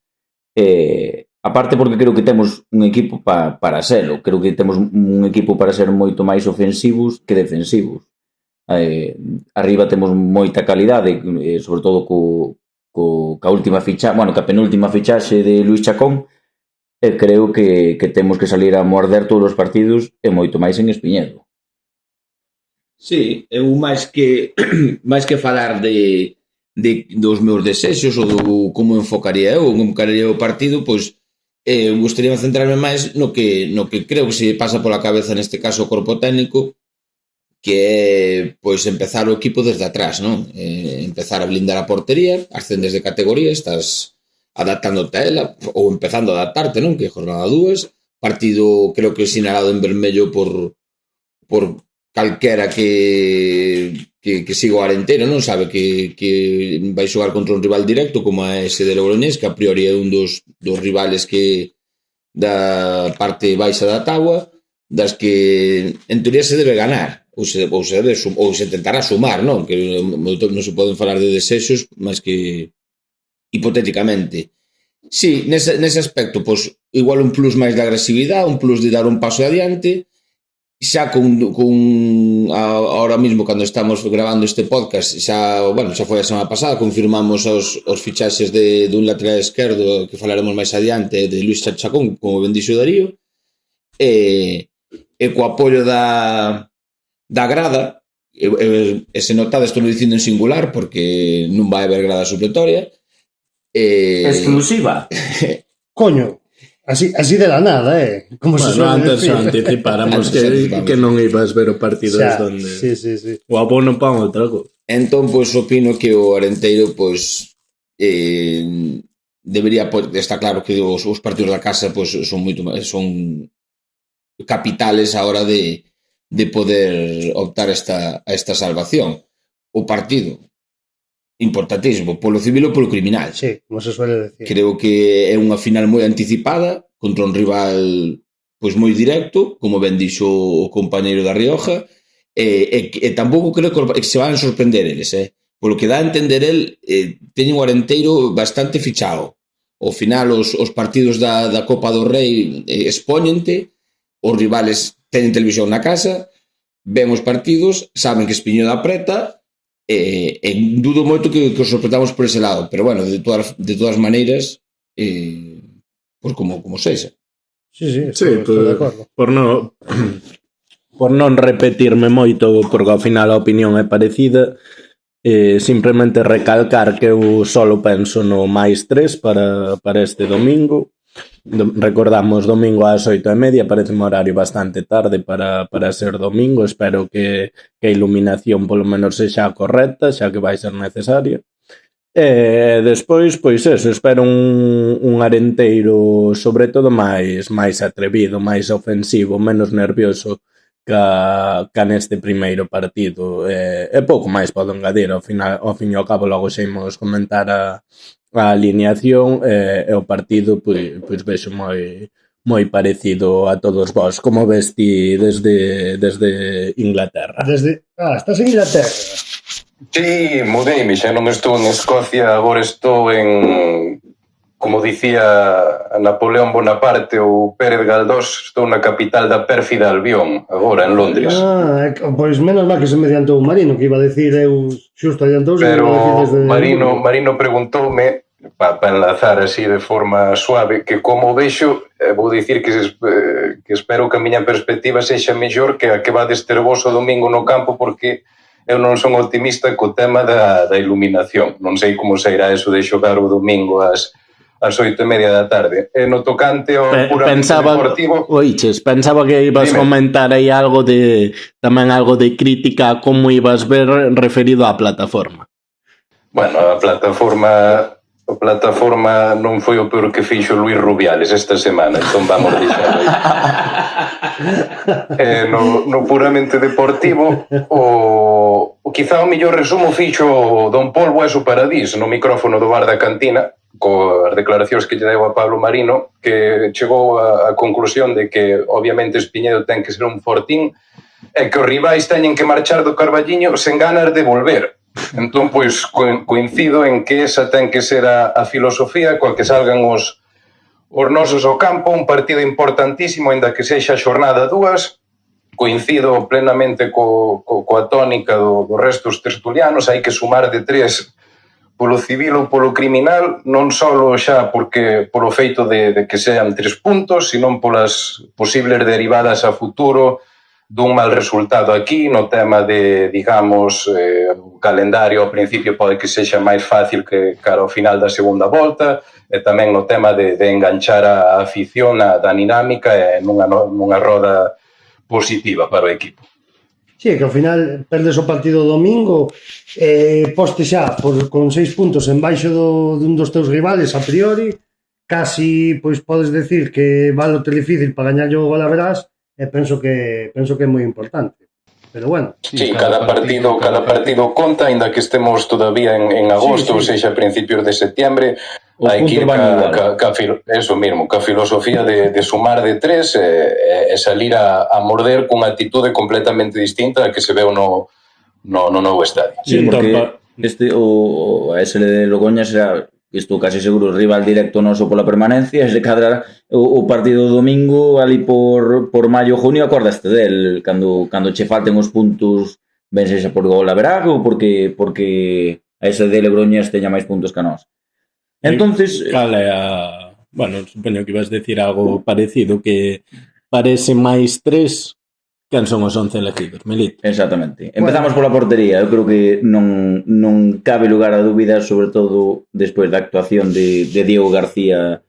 aparte porque creo que temos un equipo para selo, creo que temos un equipo para ser moito máis ofensivos que defensivos. Arriba temos moita calidade, sobre todo ca última fichaxe, bueno, ca penúltima fichaxe de Luís Chacón, e creo que temos que salir a morder todos os partidos e moito máis en Espiñedo. Sí, eu máis que falar dos meus desexos ou do como enfocaría o partido, pois gustaría centrarme máis no que creo que se pasa pola cabeza neste caso o corpo técnico, que é pois empezar o equipo desde atrás, non? Empezar a blindar a portería, ascendes de categoría, estás adaptándote a ela ou empezando a adaptarte, non? Que é jornada 2, partido creo que sinalado en vermello por calquera que siga o Arenteiro, non sabe que vai xogar contra un rival directo como é ese de Logroñés, que a priori é un dos rivales que da parte baixa da táboa, das que en teoría se debe ganar ou se tentará sumar, non? Que non se poden falar de desexos, mas que hipotéticamente. Sí, nese aspecto, pois igual un plus máis de agresividade, un plus de dar un paso adiante. Xa ahora mismo, cando estamos grabando este podcast, xa foi a semana pasada, confirmamos os fichaxes de un lateral esquerdo que falaremos máis adiante, de Luís Chacón, como ben dixo Darío, e co apoio da grada, e se notade, estou dicindo en singular porque non vai haber grada supletoria. Exclusiva. Coño. Así de la nada, como se suele decir. Anticipáramos que non ibas ver o partido donde sí. O abono pan outra cosa. Entón, pois, opino que o Arenteiro, pois, debería, está claro que os partidos da casa, pois, son capitales a hora de poder optar a esta salvación. O partido importantísimo, polo civil ou polo criminal. Sí, como se suele decir. Creo que é unha final moi anticipada contra un rival pois moi directo, como ben dixo o compañeiro da Rioja, e tampouco creo que se van a sorprender eles, polo que dá a entender teñen o Arenteiro bastante fichado. Ao final os partidos da Copa do Rei expóñente, os rivales teñen televisión na casa, ven os partidos, saben que Espiñedo apreta, dudo moito que os sorprendamos por ese lado, pero bueno, de todas maneiras, pois como sexa. Sí, estou de acordo. Por non repetirme moito, porque ao final a opinión é parecida, simplemente recalcar que eu solo penso no +3 para este domingo. Recordamos, domingo ás 8:30, parece un horario bastante tarde para ser domingo. Espero que a iluminación polo menos sexa correcta, xa que vai ser necesaria. Despois, pois eso, espero un Arenteiro sobre todo máis atrevido, máis ofensivo, menos nervioso ca neste primeiro partido. E pouco máis podo engadir, ao fin e ao cabo logo xa imos comentar a alineación, e o partido pois vexo moi parecido a todos vós. Como ves ti desde Inglaterra? Estás en Inglaterra? Sí, mudeime, xa non estou en Escocia, agora estou en, como dicía Napoleón Bonaparte ou Pérez Galdós, estou na capital da pérfida Albión, agora en Londres. Pois menos mal que se me adiantou o Marino, que iba a decir eu xusto adiantouse. Pero Marino preguntoume, para enlazar así de forma suave, que como vexo, vou dicir que espero que a miña perspectiva sexa mellor que a que vades ter vos o domingo no campo, porque eu non son optimista co tema da iluminación. Non sei como sairá eso de xogar o domingo ás 8:30 da tarde. No tocante ao puramente deportivo... Pensaba que ibas comentar aí tamén algo de crítica a como ibas ver referido á plataforma. Bueno, a plataforma non foi o peor que fixo Luís Rubiales esta semana, entón vamos deixar aí. No puramente deportivo, quizá o mellor resumo fixo Don Polvo e su Paradís no micrófono do bar da cantina, coas declaracións que lle deu a Pablo Marino, que chegou a conclusión de que obviamente Espiñedo ten que ser un fortín e que os rivais teñen que marchar do Carballiño sen ganas de volver. Entón, pois, coincido en que esa ten que ser a filosofía coa que salgan os nosos ao campo, un partido importantísimo, ainda que sexa xornada 2. Coincido plenamente coa tónica dos restos tertulianos, hai que sumar de 3 polo civil ou polo criminal, non só xa porque polo feito de que sean 3 puntos, sino polas posibles derivadas a futuro dun mal resultado aquí, no tema de, digamos, o calendario ao principio pode que sexa máis fácil que cara ao final da segunda volta, e tamén no tema de enganchar a afición na dinámica e nunha roda positiva para o equipo. Sí, que ao final perdes o partido domingo, poste xa con 6 puntos en baixo dun dos teus rivales a priori, casi pois podes decir que vale o difícil para gañar o Golaverás, e penso que é moi importante. Pero bueno. Sí, cada partido conta, ainda que estemos todavía en agosto, ou seja, a principios de septiembre, hai que ir ca filosofía de sumar de 3 e salir a morder cunha actitude completamente distinta a que se veu no novo estadio. Sí, porque o ASL de Logroña será, estou casi seguro, rival directo noso pola permanencia, e se cadra o partido do domingo ali por maio, junio, acordaste del, cando che falten os puntos, ben sexa por Golaverá ou porque a ASL de Logroña teña máis puntos que a nós. Entonces, bueno, supoño que ibas a decir algo parecido, que parece máis 3 quen son os 11 elegidos, Melito. Exactamente. Empezamos pola portería. Eu creo que non cabe lugar a dúbidas, sobre todo despois da actuación de Diego García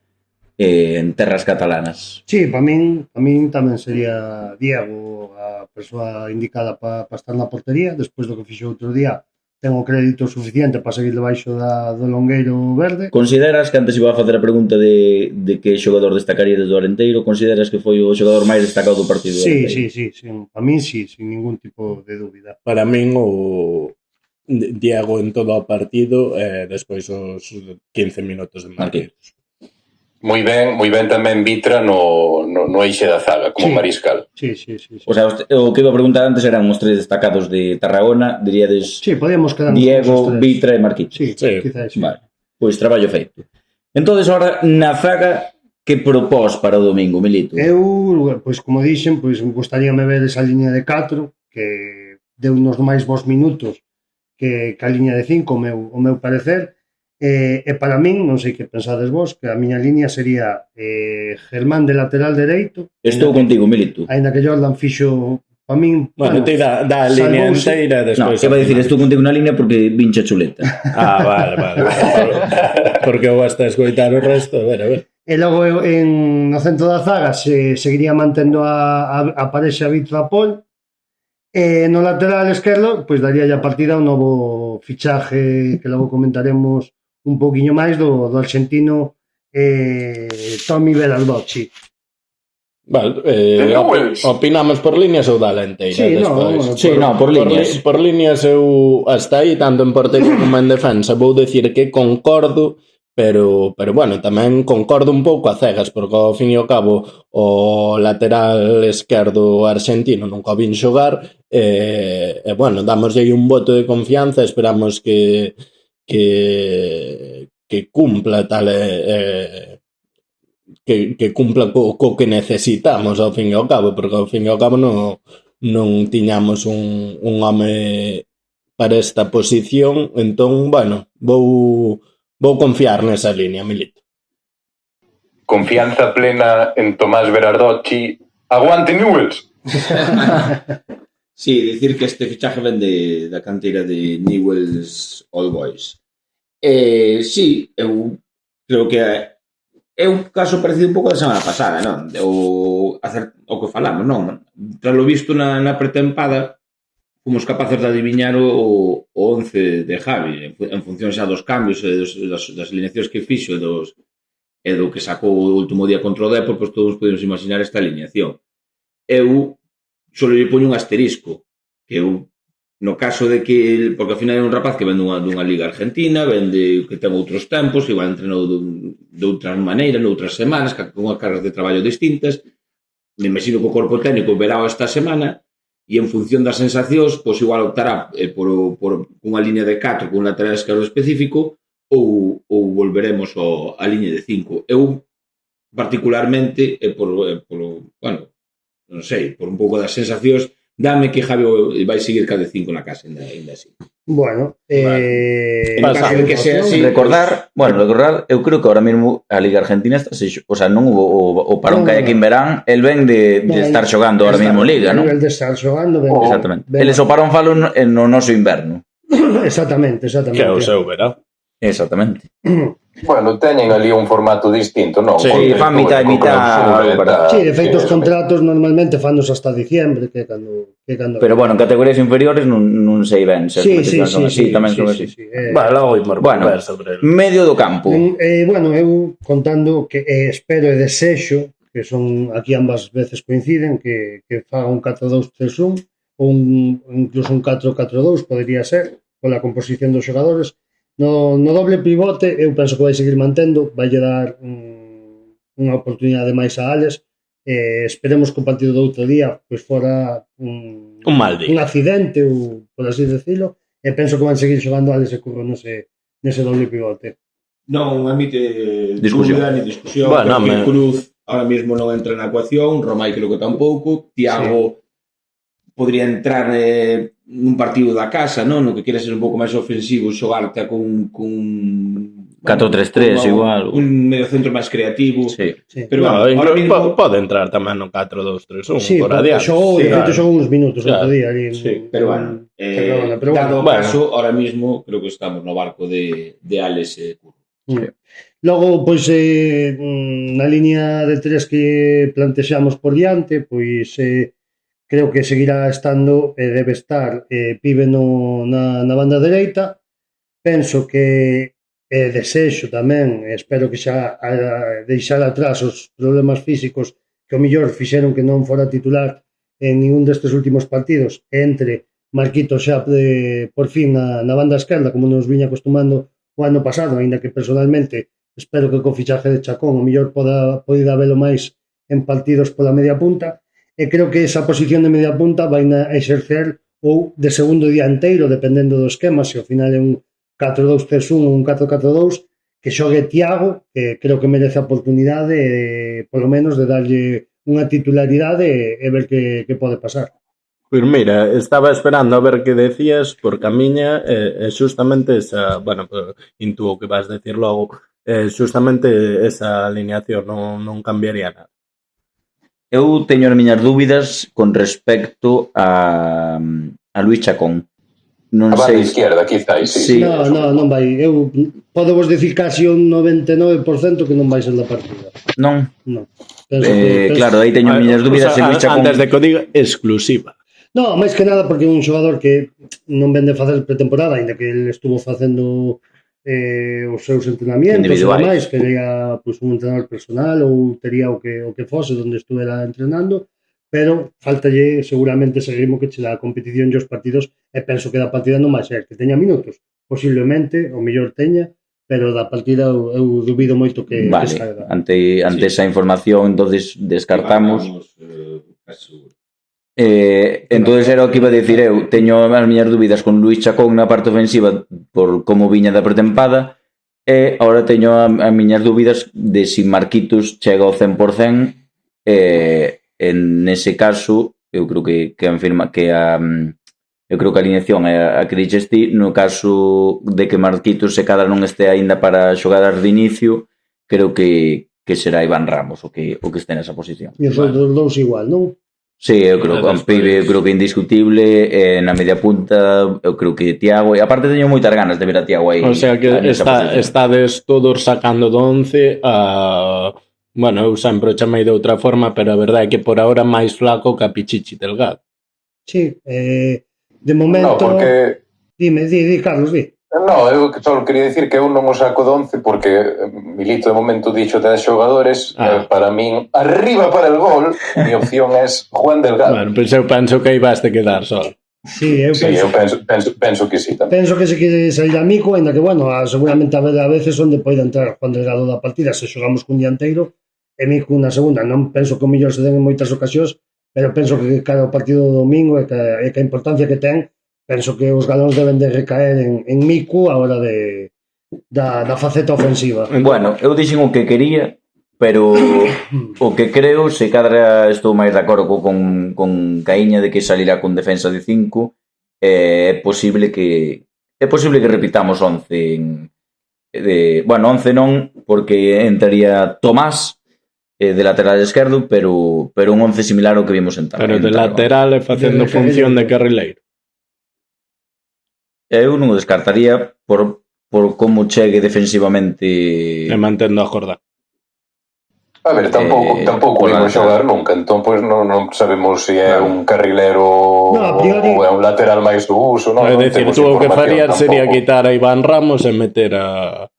en terras catalanas. Sí, para min tamén sería Diego a persoa indicada para estar na portería. Despois do que fixo outro día, ten o crédito suficiente para seguir debaixo do longueiro verde. Consideras que antes iba a facer a pregunta de que xogador destacaría do Arenteiro? Consideras que foi o xogador máis destacado do partido? Sí. Para min sí, sin ningún tipo de dúbida. Para min o Diego en todo o partido e despois os 15 minutos de Marquinhos. Moi ben tamén Vitra no eixe da zaga, como mariscal. Sí. O sea, o que iba a preguntar antes eran os 3 destacados de Tarragona, diríades podíamos quedar Diego, Vitra e Marquinhos. Sí. Quizás sí. Vale, pois traballo feito. Entonces, ahora, na zaga, que propós para o domingo, Milito? Eu, pois como dixen, pois gustaríame ver esa liña de 4, que deu uns máis bons minutos que a liña de 5, o meu parecer. E para min, non sei que pensades vos, que a miña liña sería Germán de lateral dereito. Estou contigo, Milito. Ainda que Jordan fixo, para min... Bueno, te dá a liña inteira despois. Non, que vai dicir, estou contigo na liña porque vincha chuleta. Vale. Porque eu hasta escoitar o resto, a ver. E logo no centro da zaga se seguiría mantendo a parexa Vitra Pol. E no lateral esquerdo, pois daría a partida un novo fichaje que logo comentaremos un pouquiño máis do argentino Tommy Berardocci. Vale, opinamos por líneas ou da lenteira? Sí, por líneas. Por líneas eu hasta aí, tanto en portería como en defensa, vou decir que concordo, pero bueno, tamén concordo un pouco a cegas, porque ao fin e ao cabo o lateral esquerdo argentino nunca o vin xogar, e bueno, damoslle un voto de confianza, esperamos que cumpla tal que cumpla co que necesitamos ao fin e ao cabo, porque ao fin e ao cabo non tiñamos un home para esta posición, entón, bueno, vou confiar nesa liña, Milito. Confianza plena en Tomás Berardocci. ¡Aguante Newells! Sí, dicir que este fichaje ven da canteira de Newells Old Boys. Sí, eu creo que é un caso parecido un pouco da semana pasada, non? O que falamos, non? Tras lo visto na pretempada, fomos capaces de adiviñar o 11 de Javi, en función xa dos cambios e das alineacións que fixo e do que sacou o último día contra o Depor, pois todos podemos imaginar esta alineación. Eu só lle poño un asterisco, que eu No caso de que, porque ao final é un rapaz que vende dunha liga argentina, vende que ten outros tempos, igual entrenou de outra maneira, noutras semanas, con unhas cargas de traballo distintas, me imagino que o corpo técnico verá esta semana e en función das sensacións, pois igual optará por unha línea de 4 con un lateral esquerdo específico ou volveremos á línea de 5. Eu, particularmente, bueno, non sei, por un pouco das sensacións, dame que Javi vai seguir cada 5 na casa, ainda así. Bueno, en caso de que sea así, recordar, eu creo que ahora mesmo a Liga Argentina está, o sea, non o parón que hai aquí en verán, el ven de estar xogando ahora mesmo Liga, non? El de estar xogando, exactamente. Eles o parón falo no noso inverno. Exactamente. Que é o seu verán. Exactamente. Bueno, teñen ali un formato distinto, non? Sí, fan mitad e mitad. Sí, de feito os contratos normalmente fannos hasta diciembre, que cando pero bueno, en categorías inferiores non sei ben se as competicións son así, tamén son así. Vale, logo imos volver sobre el medio do campo. Bueno, eu contando que espero e desexo que son aquí ambas veces coinciden que faga un 4-2-3-1 ou incluso un 4-4-2 podría ser, pola composición dos xogadores. No doble pivote eu penso que vai seguir mantendo, vai dar unha oportunidade máis a Alex. Esperemos que o partido do outro día pois fora un mal día, un accidente ou por así decirlo, e penso que van seguir xogando Alex e Curro nese doble pivote. Non admite dúbida ni discusión, bueno, porque Cruz ahora mismo non entra na ecuación, Romai creo que tampouco, Thiago podría entrar nun partido da casa, non? No que quere ser un pouco máis ofensivo, xogarte con 4-3-3 igual. Un medio centro máis creativo. Sí. Pero bueno, ahora mismo pode entrar tamén no 4-2-3-1 sí, por adiante. De feito xogou uns minutos outro día ali. Sí, pero bueno, dado o caso, ahora mismo creo que estamos no barco de Alex e Curro. Logo, pois, na línea de 3 que plantexamos por diante, pois creo que seguirá estando e debe estar Pibe na banda dereita. Penso que desexo tamén, espero que xa deixar atrás os problemas físicos que o mellor fixeron que non fora titular en ningún destes últimos partidos, entre Marquitos xa por fin na banda esquerda, como nos viña acostumando o ano pasado, aínda que personalmente espero que co fichaje de Chacón o mellor poida velo máis en partidos pola media punta. E creo que esa posición de media punta vai a exercer ou de segundo dianteiro, dependendo do esquema, se ao final é un 4-2-3-1 ou un 4-4-2, que xogue Thiago, que creo que merece a oportunidade, polo menos, de darlle unha titularidade e ver que pode pasar. Pois mira, estaba esperando a ver que decías, porque a miña é justamente esa, bueno, intuo que vas decir logo, justamente esa alineación, non cambiaría nada. Eu teño as miñas dúbidas con respecto a Luis Chacón. Non sei. A banda izquierda, quizáis, sí. Non vai. Eu podo vos dicir casi un 99% que non vai ser da partida. Non? Non. Claro, aí teño as miñas dúbidas. Antes de que o diga, exclusiva. Non, máis que nada porque é un xogador que non vende facer pretemporada, ainda que ele estuvo facendo os seus entrenamientos e demais, que teria pues, un entrenador personal ou tería o que fose onde estuvera entrenando, pero faltalle seguramente ese ritmo que che dá a competición e os partidos, e penso que da partida non vai ser que teña minutos, posiblemente o mellor teña, pero da partida eu dubido moito que salga. Ante esa información entonces descartamos. Entonces era o que iba a decir eu, teño as miñas dúbidas con Luis Chacón na parte ofensiva por como viña da pretempada, e agora teño as miñas dúbidas de si Marquitos chega ao 100%, en ese caso eu creo que eu creo que a alineación é a que dixes ti. No caso de que Marquitos se cadra non este aínda para xogadas de inicio, creo que será Iván Ramos o que este nesa posición. E os outros dous igual, non? Sí, eu creo que un pibe, creo que indiscutible, na media punta eu creo que Thiago, e aparte teño moitas ganas de ver a Thiago aí. O sea que estades todos sacando do 11 a... Bueno, eu sempre o chamei de outra forma, pero a verdade é que por ahora máis flaco que a Pichichi Delgado. Sí, de momento... No, porque... Dime, Carlos, di. No, eu só quería dicir que eu non o saco de 11 porque Milito de momento dixo 10 xogadores, para min arriba para el gol, mi opción é Juan Delgado. Bueno, pois eu penso que aí vas te quedar só. Sí, eu Sí, eu penso que sí tamén. penso que se quere sair a Mico, ainda que, bueno, seguramente haberá veces onde poida entrar Juan Delgado da partida se xogamos cun dianteiro e Mico na segunda. Non penso que o mellor se den en moitas ocasións, pero penso que cada o partido do domingo e que a importancia que ten, penso que os galóns deben de recaer en Mico a hora da faceta ofensiva. Bueno, eu dixen o que quería, pero o que creo, se cadra estou máis de acordo con Caíña de que salirá con defensa de 5, é posible que repitamos 11 bueno, 11 non, porque entraría Tomás de lateral esquerdo, pero un 11 similar ao que vimos en Tarragona. Pero de lateral e facendo función de carrileiro. Eu non o descartaría por como chegue defensivamente E mantendo a jorda. A ver, tampouco vimos xogar nunca, entón pois non sabemos se é un carrilero ou é un lateral máis do uso, non? É dicir, tú o que farías sería quitar a Iván Ramos e meter a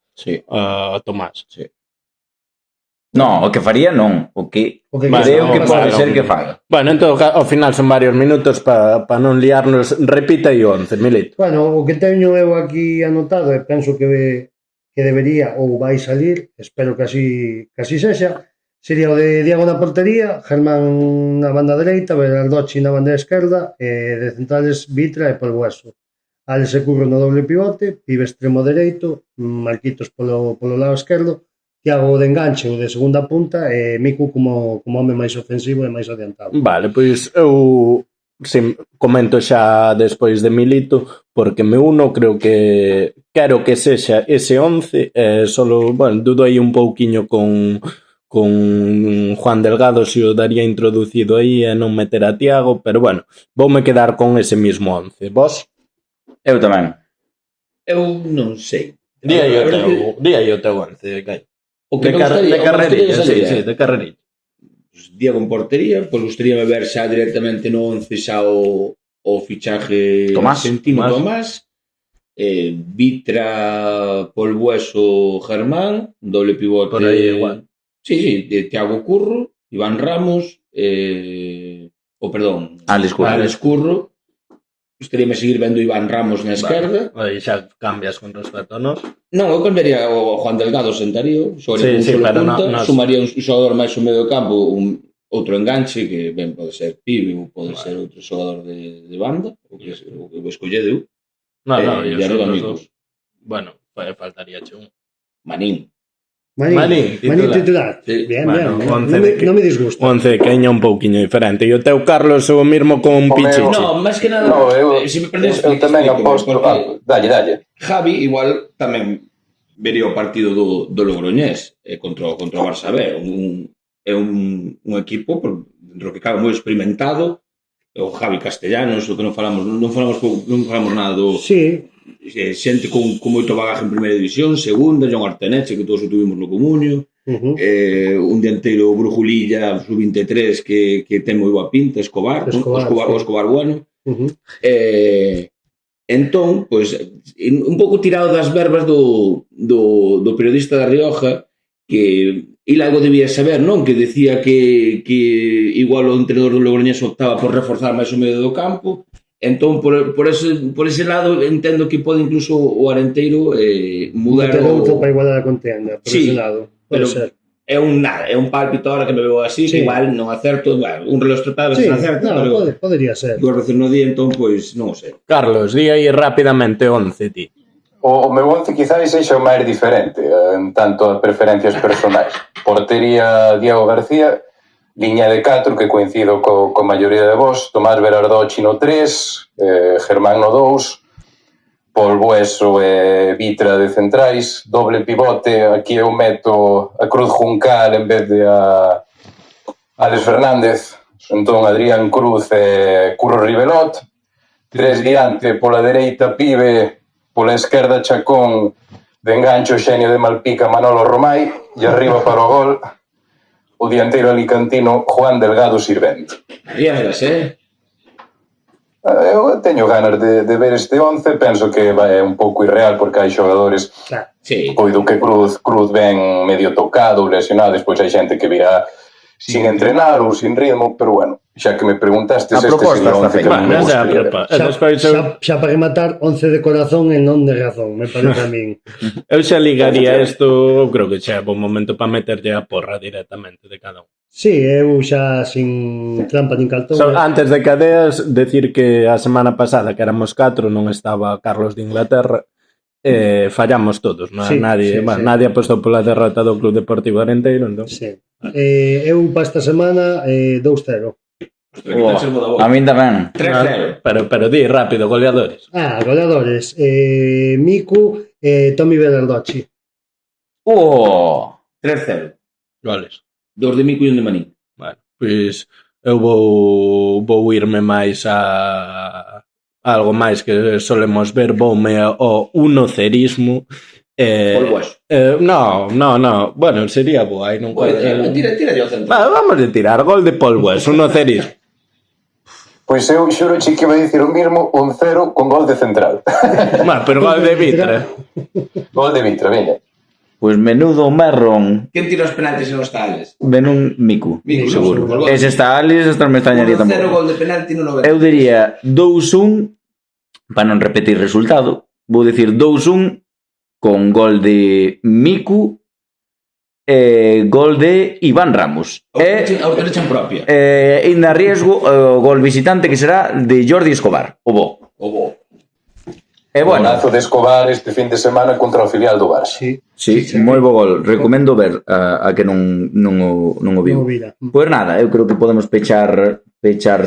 Tomás. Sí. Non, o que faría non, o que creo que pode ser que faga. Bueno, entón ao final son varios minutos para non liarnos. Repita aí 11, Milito. Bueno, o que teño eu aquí anotado e penso que debería ou vai salir, espero que así sexa, sería o de Diego na portería, Germán na banda dereita, Berardochi na banda esquerda, e de centrales Vitra e Polbueso. Alex e Curro no doble pivote, Pibe extremo dereito, Marquitos polo lado esquerdo, Thiago de enganche ou de segunda punta e Mico como home máis ofensivo e máis adiantado. Vale, pois eu comento xa despois de Milito, porque me uno, creo que quero que sexa ese 11, solo, bueno, dudo aí un pouquiño con Juan Delgado se o daría introducido aí e non meter a Thiago, pero bueno, voume quedar con ese mismo 11. Vos? Eu tamén. Eu non sei. Día o teu 11, Kai. O que De de carrerilla, sí, de carrerilla. Diego en portería, pois gustaríame ver xa directamente no 11 xa o fichaje argentino Tomás, Vitra, Polbueso, Germán, doble pivote. Por aí igual. Sí, de Thiago Curro, Iván Ramos, Alex Curro. Gustaríame seguir vendo Iván Ramos na esquerda. Aí xa cambias con respecto a nós. Non, eu cambiaría o Juan Delgado, sentaría, pero sumaría un xogador máis ao medio do campo, outro enganche, que ben pode ser Pibe ou pode ser outro xogador de banda, o que escollede eu. Non, e arriba amigos. Bueno, faltaría un. Manín titular. Sí. Bien, bueno, bien. Non me disgusta. 11 queña un pouquiño diferente. E o teu, Carlos, o mismo con Pichichi. No, máis que nada, se me perdes, eu tamén aposto. Dalle. Javi igual tamén vería o partido do Logroñés contra o Barça B. É un equipo dentro que cabe moi experimentado. O Javi Castellanos, o que non falamos nada do... Sí. Xente con moito bagaje en primeira división, segunda, John Arteneche, que todos o tuvimos no Comunio, un dianteiro Brujulilla, sub-23, que ten moi boa pinta, Escobar bueno. Entón, pois, un pouco tirado das verbas do periodista da Rioja, que il algo debía saber, non? Que decía que igual o entrenador do Logroñés optaba por reforzar máis o medio do campo. Entón, por ese lado, entendo que pode incluso o Arenteiro mudar outro para igualar a contenda, por ese lado. Pero ser. É un pálpito ahora que me veo así, que igual non acerto, un reloj trepado se acerta, pero podería ser. Duas veces no día, entón, pois, non o sei. Carlos, di aí rapidamente 11, ti. O meu 11 quizás sexa o máis diferente en tanto a preferencias personais. Portería Diego García, liña de 4 que coincido co maioría de vos, Tomás Berardochi no 3, Germán no 2, Polbueso e Vitra de centrais, doble pivote, aquí eu meto a Cruz Juncal en vez de a Alex Fernández, entón Adrián Cruz e Curro Rivelot, 3 diante, pola dereita Pibe, pola esquerda Chacón, de engancho Xenio de Malpica Manolo Romai, e arriba para o gol o dianteiro alicantino Juan Delgado Sirvente. Arriadas, Eu teño ganas de ver este 11, penso que é un pouco irreal porque hai xogadores, coido que Cruz ben medio tocado, lesionado, despois hai xente que virá sin entrenar ou sin ritmo, pero bueno, xa que me preguntastes, A proposta sería está 11 que feita. me gustaría. Xa para rematar, 11 de corazón e non de razón, me parece a min. Eu xa ligaría isto, creo que xa é bom momento para meterlle a porra directamente de cada un. Sí, eu xa sin trampa nin cartón. Antes de cadeas, decir que a semana pasada, que éramos 4, non estaba Carlos de Inglaterra, fallamos todos, Sí, nadie, sí, sí. Nadie apostou pola derrota do Club Deportivo Arenteiro, entón. Sí. Eu para esta semana 2-0. A min tamén. 3-0. Pero di rápido, goleadores. Goleadores. Miku e Tommy Berardochi. 3-0. Goles. 2 de Mico e un de Manín. Bueno, pois eu vou irme máis a algo máis que solemos ver, voume ao unocerismo. Polguas. No. Bueno, sería bo, aí non Tira ao centro. Vamos a tirar, gol de Paul West, unocerismo. Pois eu xuro que iba a dicir o mismo, 1-0 con gol de Central. Pero gol de Vitra. Gol de Vitra, veña. Pois menudo marrón. Quen tira os penaltis en los tales? Ven un Miku. Miku, seguro. seguro. Ese está Alice, esta me extrañaría 1-0 tampouco. gol de penalti no 90. Eu diría 2-1, para non repetir resultado, vou dicir 2-1 con gol de Miku e gol de Iván Ramos. Autorecha en propia. Ainda riesgo o gol visitante que será de Jordi Escobar, o bo. E bueno, Golazo de Escobar este fin de semana contra o filial do Barça. Sí. moi bo gol. Recomendo ver a que non o viu. Non o vira. Pois nada, eu creo que podemos pechar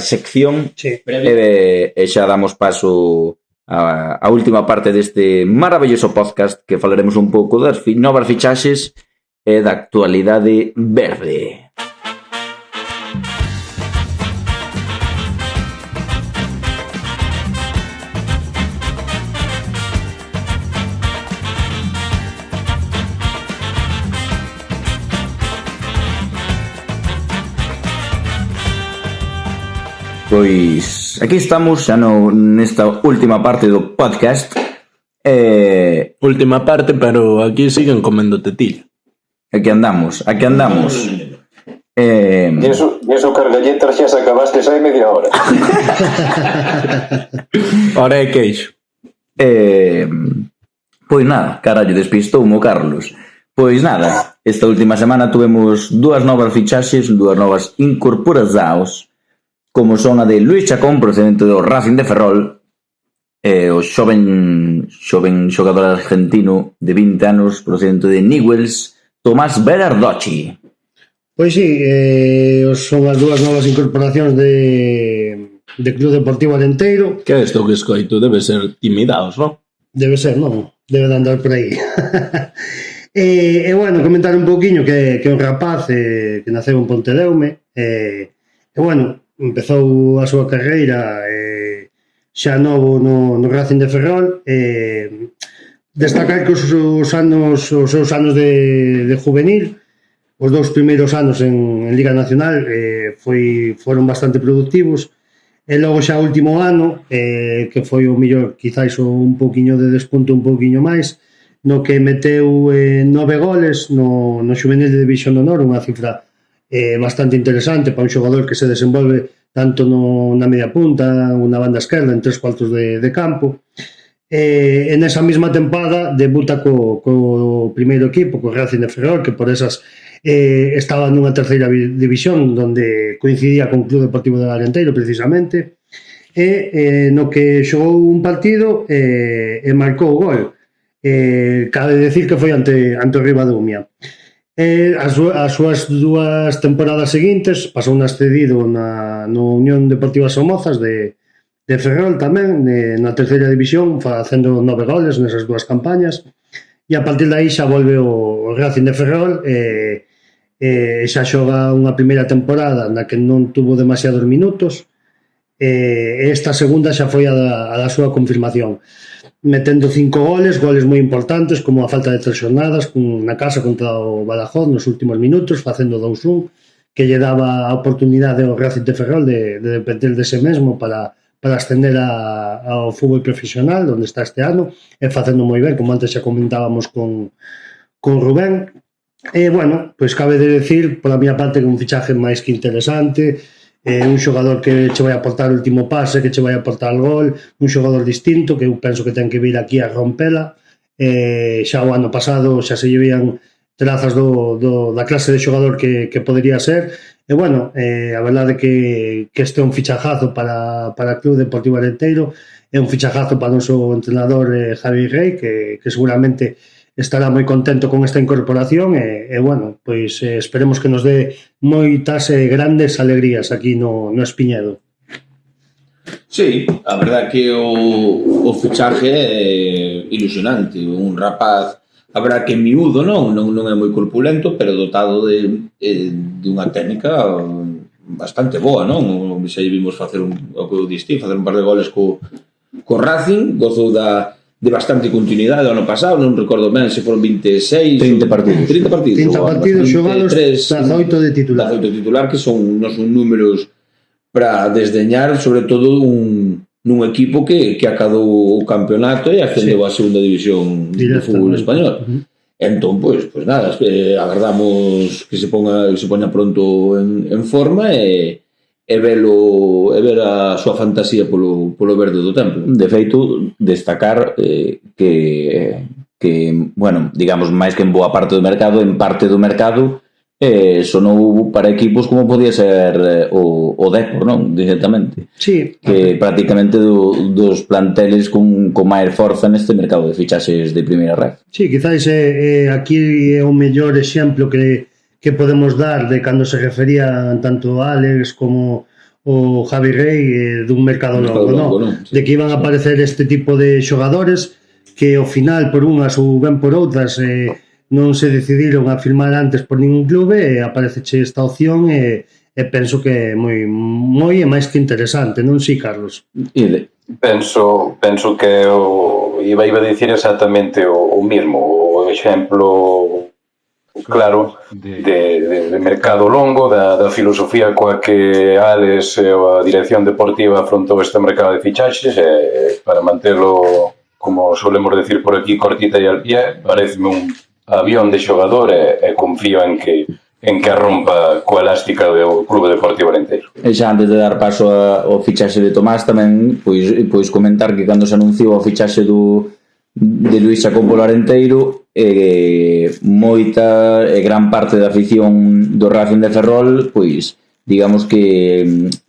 sección Sí. e xa damos paso a última parte deste maravilloso podcast que falaremos un pouco das novas fichaxes e da actualidade verde. Pois aquí estamos xa nesta última parte do podcast. Última parte, pero aquí siguen comendo tetilla. Aquí andamos. E eso cargalletas xa se acabaste hai media hora. Ora é queixo. Pois nada, carallo, despistoume o Carlos. Pois nada, esta última semana tuvemos dúas novas fichaxes, dúas novas incorporacións, como son a de Luis Chacón, procedente do Racing de Ferrol, e o xoven xogador argentino de 20 anos, procedente de Newell's, Tomás Berardochi. Pois sí, son as dúas novas incorporacións de Club Deportivo Arenteiro. Que isto que escoito debe ser timidaos, non? Debe ser, non? Debe de andar por aí. E bueno, comentar un pouquiño que un rapaz que naceu en Pontedeume, e bueno, empezou a súa carreira xa novo no Racing de Ferrol. Destacar que os seus anos de juvenil, os dous primeiros anos en Liga Nacional, foron bastante productivos, e logo xa o último ano, que foi o mellor, quizáis un pouquiño de despunto un pouquiño máis, no que meteu 9 goles no xuvenil de División de Honor, unha cifra bastante interesante para un xogador que se desenvolve tanto na media punta, na banda esquerda, en 3/4 de campo. En esa mesma tempada debuta co primeiro equipo, co Racing de Ferrol, que por esas estaba nunha terceira división donde coincidía con o Club Deportivo de Arenteiro precisamente, e no que xogou un partido e marcou o gol. Cabe decir que foi ante o Ribadumia. As súas dúas temporadas seguintes pasou cedido no Unión Deportiva Somozas de Ferrol tamén, na terceira división, facendo 9 goles nesas dúas campañas, e a partir de aí xa volve o Racing de Ferrol e xa xoga unha primeira temporada na que non tuvo demasiados minutos, e esta segunda xa foi a da súa confirmación, metendo 5 goles moi importantes, como a falta de 3 xornadas na casa contra o Badajoz nos últimos minutos, facendo 2-1, que lle daba a oportunidade ao Racing de Ferrol de depender de ese mesmo para ascender ao fútbol profesional, onde está este ano, e facendo moi ben, como antes xa comentábamos con Rubén. E, bueno, pois cabe de decir, pola miña parte, que un fichaje máis que interesante, un xogador que che vai aportar o último pase, que che vai aportar o gol, un xogador distinto que eu penso que ten que vir aquí a rompela. Xa o ano pasado xa se lle vían trazas da clase de xogador que podería ser, e bueno, a verdade que este é un fichajazo para o Club Deportivo Arenteiro, é un fichajazo para o noso entrenador Javi Rey, que seguramente estará moi contento con esta incorporación e bueno, pois esperemos que nos dé moitas grandes alegrías aquí no Espiñedo. Sí, a verdade que o fichaje é ilusionante, un rapaz, a verdade que miúdo non é moi corpulento, pero dotado de unha técnica bastante boa, non? Xa vimos facer o que eu distí, facer un par de goles co Racing, gozou de bastante continuidade o ano pasado, non recordo ben se foron 26 30 partidos 30 partidos xogados, 18 de titular, que son números para desdeñar, sobre todo nun equipo que acadou o campeonato e ascendeu á segunda división do fútbol español. Entón, pois nada, agardamos que se poña pronto en forma e ver a súa fantasía polo verde do Templo. De feito, destacar que bueno, digamos, máis que en boa parte do mercado, en parte do mercado sonou para equipos como podía ser o Depor, non? Directamente. Sí. Que prácticamente dos planteles con máis forza neste mercado de fichaxes de primeira red. Sí, quizás aquí é o mellor exemplo que podemos dar de cando se refería tanto a Alex como o Javi Rey dun mercado longo, non? De que iban a aparecer este tipo de xogadores que ao final por unhas ou ben por outras non se decidiron a firmar antes por ningún clube e apareceche esta opción e penso que é moi e máis que interesante, non si, Carlos? Penso que iba a dicir exactamente o mismo, o exemplo claro de mercado longo, da filosofía coa que Alex e a dirección deportiva afrontou este mercado de fichaxes para mantelo, como solemos decir por aquí, cortita e al pie. Pareceme un avión de xogador e confío en que arrompa coa elástica do Clube Deportivo Arenteiro. E xa antes de dar paso ao fichaxe de Tomás tamén pois comentar que cando se anunciou o fichaxe de Luís Chacón polo Arenteiro moita e gran parte da afición do Racing de Ferrol pois digamos que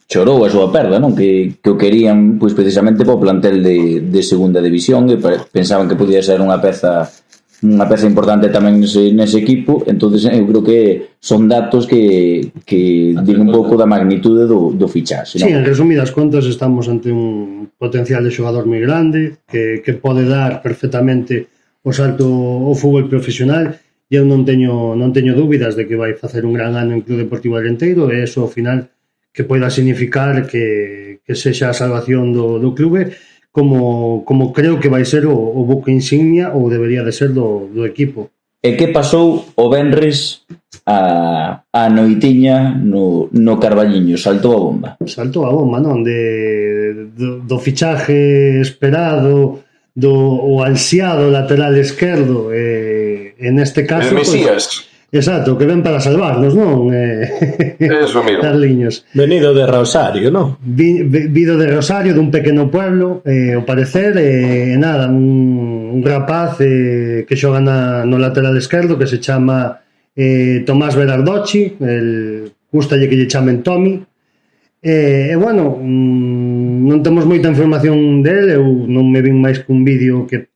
chorou a súa perda, non? Que o querían pois precisamente para o plantel de segunda división e pensaban que podía ser unha peza importante tamén nese equipo. Entonces eu creo que son datos que din un pouco da magnitude do fichaxe, non? Sí, en resumidas contas estamos ante un potencial de xogador moi grande que pode dar perfectamente o salto ao fútbol profesional e eu non teño dúbidas de que vai facer un gran ano en Club Deportivo Arenteiro e eso ao final que poida significar que sexa a salvación do clube como creo que vai ser o buque insignia ou debería de ser do equipo. E que pasou o venres a noitiña no Carballiño? Saltou a bomba? Saltou a bomba, non? Do fichaje esperado, o ansiado lateral esquerdo, en este caso... El Mesías. Exacto, que ven para salvarnos, non? Eso mismo. Carliños. Venido de Rosario, non? Vido de Rosario, dun pequeno pueblo, ao parecer, nada, un rapaz que xoga no lateral esquerdo que se chama Tomás Berardocci, gustalle que lle chamen Tommy, bueno, non temos moita información dele, eu non me vin máis que un vídeo que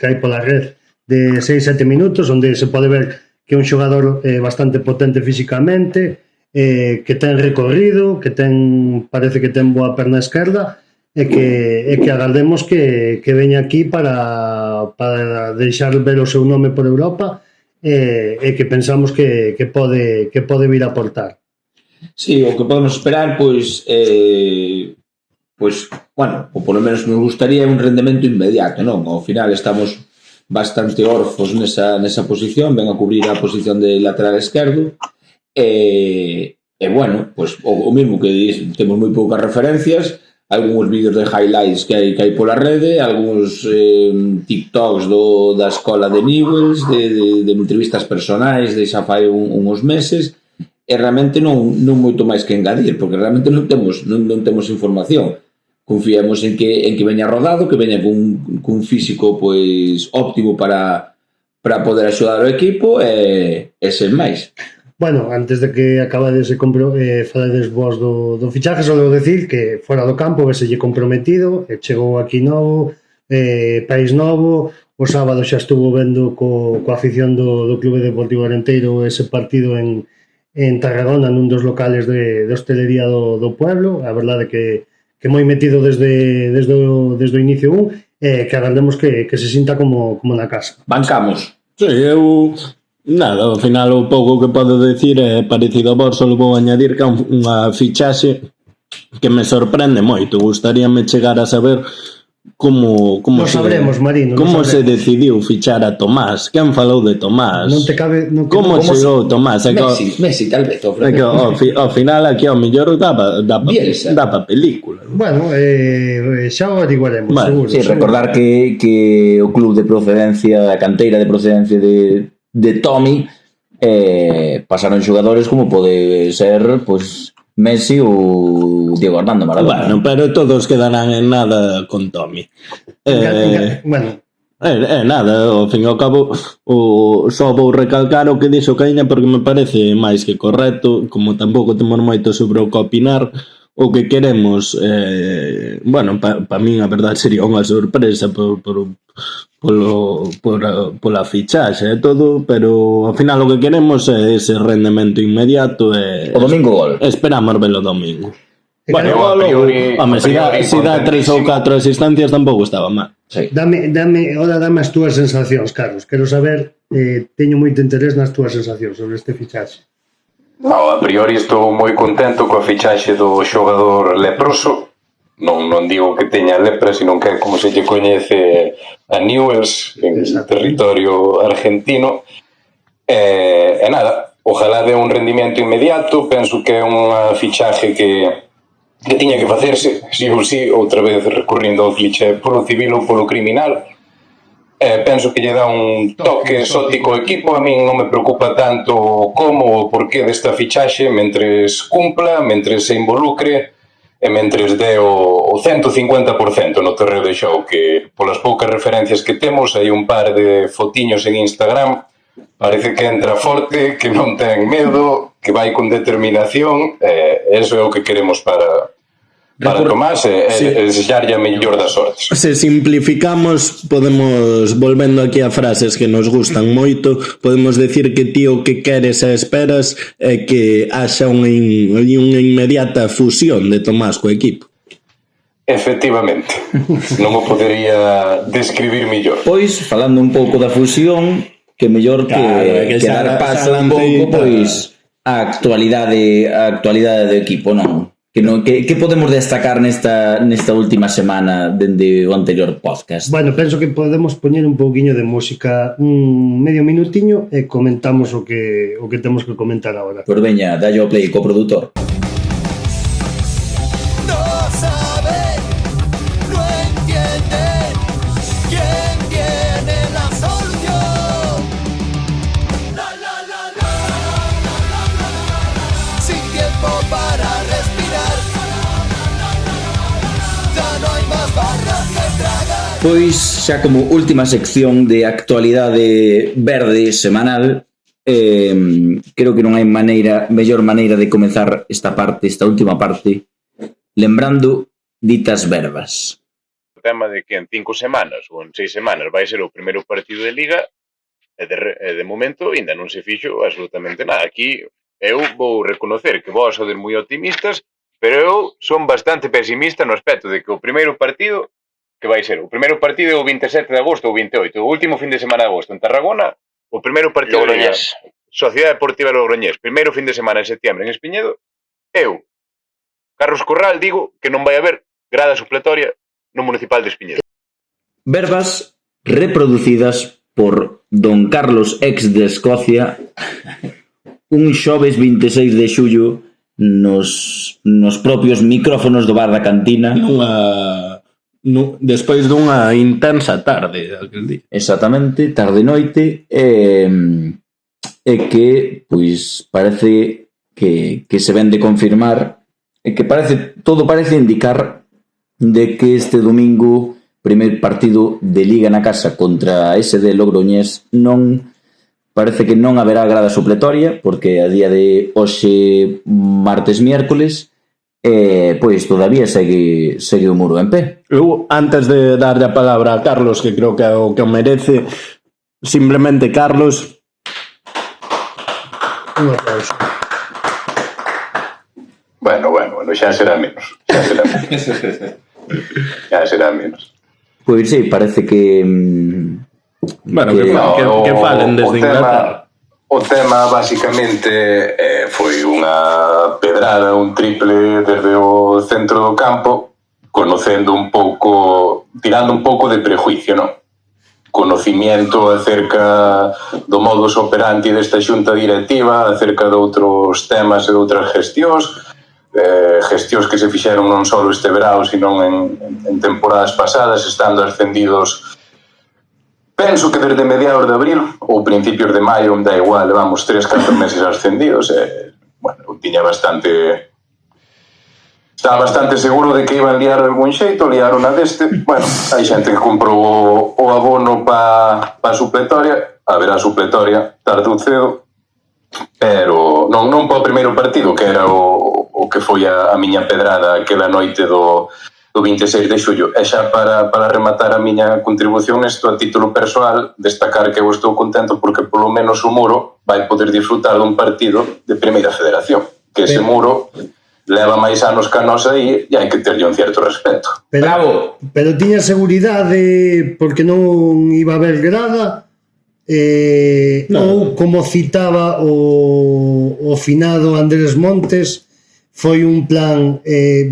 hai pola red de 6-7 minutos onde se pode ver que é un xogador bastante potente físicamente, que ten recorrido, parece que ten boa perna esquerda e que agardemos que veña aquí para deixar ver o seu nome por Europa e que pensamos que pode vir a aportar. Sí, o que podemos esperar, pois, bueno, ou polo menos nos gustaría un rendemento inmediato, non? Ao final estamos bastante orfos nesa posición, ven a cubrir a posición de lateral esquerdo e bueno, pues o mismo que temos moi poucas referencias, algúns vídeos de highlights que hai pola rede, algúns TikToks da escola de Newells, de entrevistas personais de xa fai uns meses realmente non moito máis que engadir, porque realmente non temos información. Confiamos en que veña rodado, que veña cun físico pois óptimo para poder axudar o equipo e sen máis. Bueno, antes de que acabades de falades vos do fichaje, só debo decir que fora do campo veselle comprometido, chegou aquí novo, país novo, o sábado xa estuvo vendo coa afición do Clube Deportivo Arenteiro ese partido en Tarragona, nun dos locales de hostelería do pueblo. A verdade que moi metido desde o inicio que agardemos que se sinta como na casa. Bancamos. Sí, eu... Nada, ao final o pouco que podo decir é parecido a vos, só vou añadir que é unha fichaxe que me sorprende moito. Gustaríame chegar a saber como se decidiu fichar a Tomás. Quen falou de Tomás? Non te cabe... Como chegou Tomás? Messi tal vez. Ao final aquí ao mellor dá pa película. Bueno, xa o averiguaremos, seguro. Sí, recordar que o club de procedencia, a canteira de procedencia de Tommy, pasaron xogadores como pode ser, pois, Messi ou Diego Armando Maradona. Bueno, pero todos quedarán en nada con Tommy. Bueno, nada, ao fin e ao cabo só vou recalcar o que dixo Caíña porque me parece máis que correcto, como tampouco temos moito sobre o que opinar. O que queremos, bueno, para min a verdade sería unha sorpresa pola fichaxe e todo, pero ao final o que queremos é ese rendemento inmediato e o domingo gol. Esperamos verlo domingo. Bueno, a priori, se dá 3 ou 4 asistencias tampouco estaba mal. Sí. Dame as túas sensacións, Carlos. Quero saber, teño moito interés nas túas sensacións sobre este fichaxe. A priori estou moi contento coa fichaxe do xogador leproso. Non digo que teña lepra, sino que é como se lle coñece a Newell's en territorio argentino. E nada, ojalá dé un rendimento inmediato. Penso que é unha fichaje que tiña que facerse, si ou si, outra vez recurrindo ao cliché, polo civil ou polo criminal. Penso que lle dá un toque exótico ao equipo. A min non me preocupa tanto como o porqué desta fichaxe, mentres cumpla, mentres se involucre e mentres dé o 150% no terreo de xogo, que polas poucas referencias que temos, hai un par de fotiños en Instagram, parece que entra forte, que non ten medo, que vai con determinación, eso é o que queremos para Tomás e desearlle a mellor das sortes. Se simplificamos, podemos, volvendo aquí a frases que nos gustan moito, podemos decir que ti o que queres e esperas é que haxa unha inmediata fusión de Tomás co equipo. Efectivamente, non o podería describir mellor. Pois, falando un pouco da fusión, que mellor que dar paso un pouco pois a actualidade do equipo, non? Que podemos destacar nesta última semana dende o anterior podcast? Bueno, penso que podemos poñer un pouquiño de música, un medio minutiño, e comentamos o que temos que comentar agora. Pois veña, dalle o play co produtor. Pois, xa como última sección de actualidade verde semanal, creo que non hai mellor maneira de comezar esta última parte, lembrando ditas verbas. O tema de que en 5 semanas ou en 6 semanas vai ser o primeiro partido de Liga e de momento ainda non se fixo absolutamente nada. Aquí eu vou reconocer que vos sodes moi optimistas, pero eu son bastante pesimista no aspecto de que o primeiro partido que vai ser, o primeiro partido é o 27 de agosto ou 28, o último fin de semana de agosto en Tarragona, o primeiro partido de Sociedade Deportiva Logroñés, primeiro fin de semana en septiembre en Espiñedo. Eu, Carlos Corral, digo que non vai haber grada supletoria no Municipal de Espiñedo. Verbas reproducidas por Don Carlos, ex de Escocia, un xoves 26 de xullo nos propios micrófonos do bar da cantina. Despois dunha intensa tarde aquel día. Exactamente, tarde-noite, e que, pois, parece que se ven de confirmar e que todo parece indicar de que este domingo primeiro partido de Liga na casa contra ese de Logroñés parece que non haberá grada supletoria porque a día de hoxe martes miércoles pois todavía segue o Muro en pé. Eu, antes de darlle a palabra a Carlos, que creo que é o que o merece, simplemente Carlos, Un aplauso. Bueno, xa será menos. Xa será menos. Pois sí, parece que que falen desde Inglaterra. O tema basicamente foi unha pedrada, un triple desde o centro do campo, conocendo un pouco, tirando un pouco de prejuicio, non? Conocimiento acerca do modus operandi desta xunta directiva, acerca de outros temas e de outras gestións que se fixeron non só este verao, sino en temporadas pasadas, estando ascendidos. Penso que desde mediados de abril ou principios de maio, da igual, levamos 3-4 meses ascendidos bueno, estaba bastante seguro de que iban liar de algún xeito, liaron a deste. Bueno, hai xente que comprou o abono pa supletoria, haberá supletoria tarde ou cedo, pero non pa o primeiro partido, que era o que foi a miña pedrada aquela noite do 26 de xullo. E xa para rematar a miña contribución nesto a título persoal, destacar que eu estou contento porque polo menos o Muro vai poder disfrutar dun partido de Primeira Federación, que ese Muro leva máis anos que a nos aí e hai que terlle un certo respeto. Pero tiña seguridade porque non iba a haber grada ou como citaba o finado Andrés Montes, foi un plan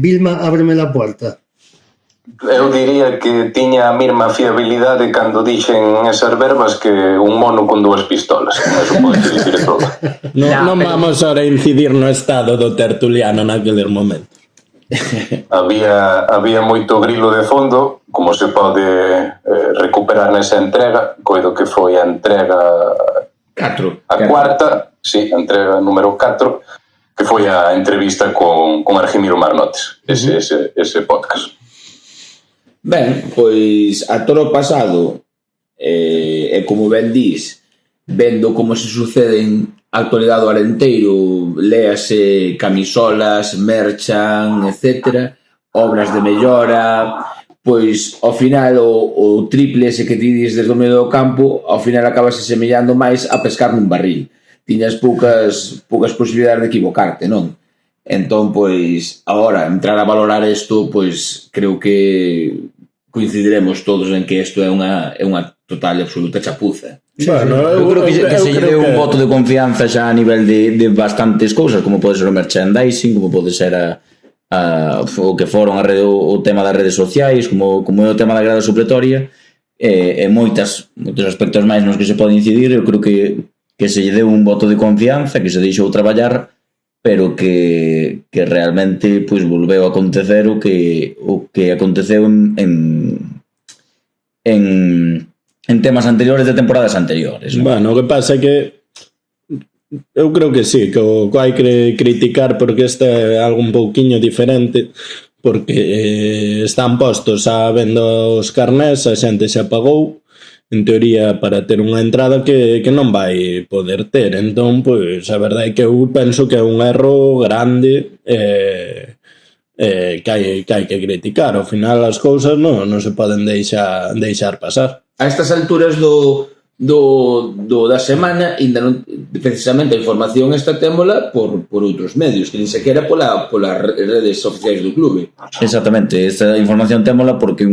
Vilma, ábreme la puerta. Eu diría que tiña a mesma fiabilidade cando dixen esas verbas que un mono con dúas pistolas. Eso pode dicir todo. Non vamos ahora a incidir no estado do tertuliano naqueles momentos. Había moito grilo de fondo, como se pode recuperar nesa entrega. Coido que foi a entrega 4. A cuarta, sí, a entrega número 4, que foi a entrevista con Argimiro Marnotes, ese podcast. Ben, pois a toro pasado e como ben dís, vendo como se suceden a actualidade do Arenteiro, léase camisolas, merchan, etc., obras de mellora, pois ao final o triple ese que ti dis desde o medio do campo, ao final acabase semellando máis a pescar nun barril. Tiñas poucas posibilidades de equivocarte, non? Entón, pois, agora, entrar a valorar isto, pois, creo que coincidiremos todos en que isto é unha total e absoluta chapuza. Bueno, eu creo que se lle deu un voto de confianza xa a nivel de bastantes cousas, como pode ser o merchandising, como pode ser o que foron o tema das redes sociais, como é o tema da grada supletoria, e moitos aspectos máis nos que se pode incidir. Eu creo que se lle deu un voto de confianza, que se deixou traballar, pero que realmente pois volveu a acontecer o que aconteceu en temas anteriores de temporadas anteriores, ¿no? Bueno, o que pasa é que eu creo que sí, que o hai que criticar porque este é algo un pouquiño diferente, porque están postos a vendo os carnés, a xente se apagou en teoría para ter unha entrada que non vai poder ter. Entón, pois, a verdade é que eu penso que é un erro grande que hai que criticar. Ao final as cousas non se poden deixar pasar. A estas alturas da semana, ainda non, precisamente a información esta témola por outros medios, que nin sequera polas redes oficiais do clube. Exactamente, esta información témola porque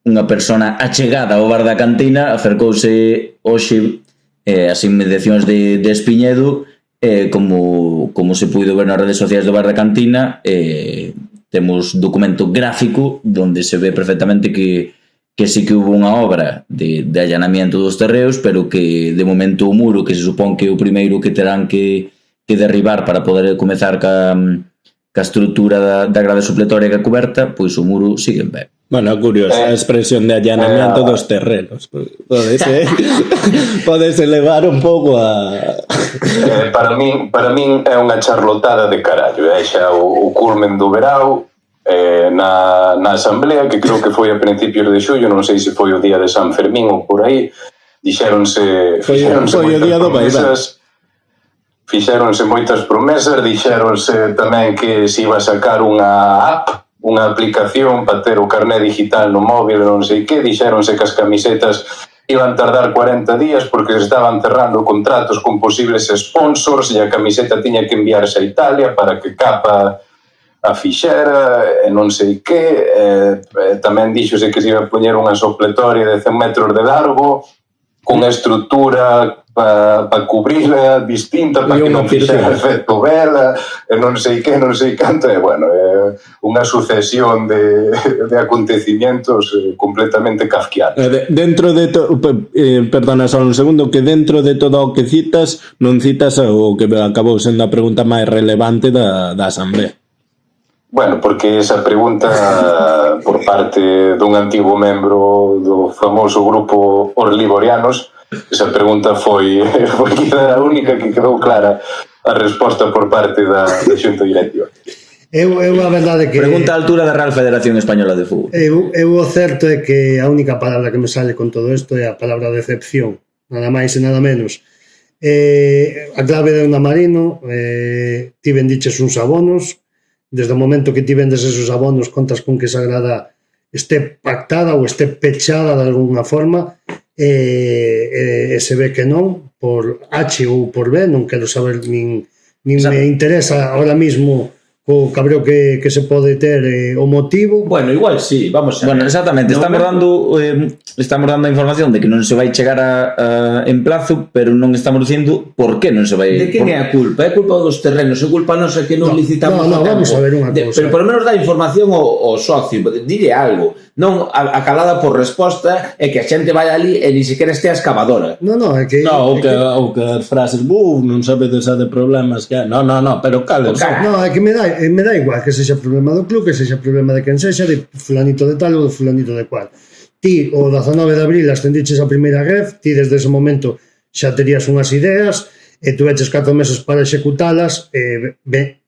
unha persona achegada ao bar da cantina acercouse hoxe as inmediacións de Espiñedo, como se puido ver nas redes sociais do bar da cantina. Temos documento gráfico onde se ve perfectamente que sí que hubo unha obra de allanamiento dos terreos, pero que de momento o muro, que se supón que é o primeiro que terán que derribar para poder comezar ca estrutura da grade supletoria que a coberta, pois o muro sigue en pé. Bueno, curiosa a expresión de allanamiento dos terrenos. Podes elevar un pouco a... Para min é unha charlotada de carallo. É xa o culmen do verao na asamblea, que creo que foi a principios de xullo, non sei se foi o día de San Fermín ou por aí. Dixéronse foi o día do promesas, fixéronse moitas promesas, dixéronse tamén que se iba a sacar unha app, unha aplicación para ter o carné digital no móvil, non sei que, dixéronse que as camisetas iban tardar 40 días porque se estaban cerrando contratos con posibles sponsors e a camiseta tiña que enviarse a Italia para que capa a fixera e non sei que. Tamén díxose que se iba a poñer unha sopletoria de 100 metros de largo con estrutura para cubrirla distinta, para que non fixera efecto vela, e non sei que, non sei canto, e bueno, unha sucesión de acontecimientos completamente kafkianos. Dentro de perdona só un segundo, que dentro de todo o que citas, non citas o que acabou sendo a pregunta máis relevante da asamblea. Bueno, porque esa pregunta por parte dun antigo membro do famoso grupo Os Liborianos, esa pregunta foi quizá a única que quedou clara a resposta por parte da xunta directiva. Eu a verdade que... Pregunta a altura da Real Federación Española de Fútbol. Eu o certo é que a única palabra que me sale con todo isto é a palabra decepción, nada máis e nada menos. A clave de Onda Marino, ti vendiches uns abonos, desde o momento que ti vendes esos abonos contas con que esa grada este pactada ou este pechada de alguna forma, e se ve que non, por H ou por B, non quero saber, nin me interesa ahora mismo o cabreo que se pode ter o motivo. Bueno, igual sí, vamos a... Bueno, exactamente, estamos dando a información de que non se vai chegar en plazo, pero non estamos dicindo por que non se vai... De quen é a culpa? É culpa dos terrenos, é culpa nosa que non licitamos no, vamos a ver unha cousa. Pero por lo menos dá información ao socio, dille algo. Non acalada por resposta é que a xente vai ali e ni sequera este a excavadora. É que... No, ou que as frases, non sabedes a de problemas que... No, pero cales. No, é que me dá igual que sexa problema do club, que sexa problema de quen sexa, de fulanito de tal ou de fulanito de cual. Ti, o 19 de abril, ascendiches a primeira ref, ti desde ese momento xa terías unhas ideas, e tu eches 4 meses para executalas,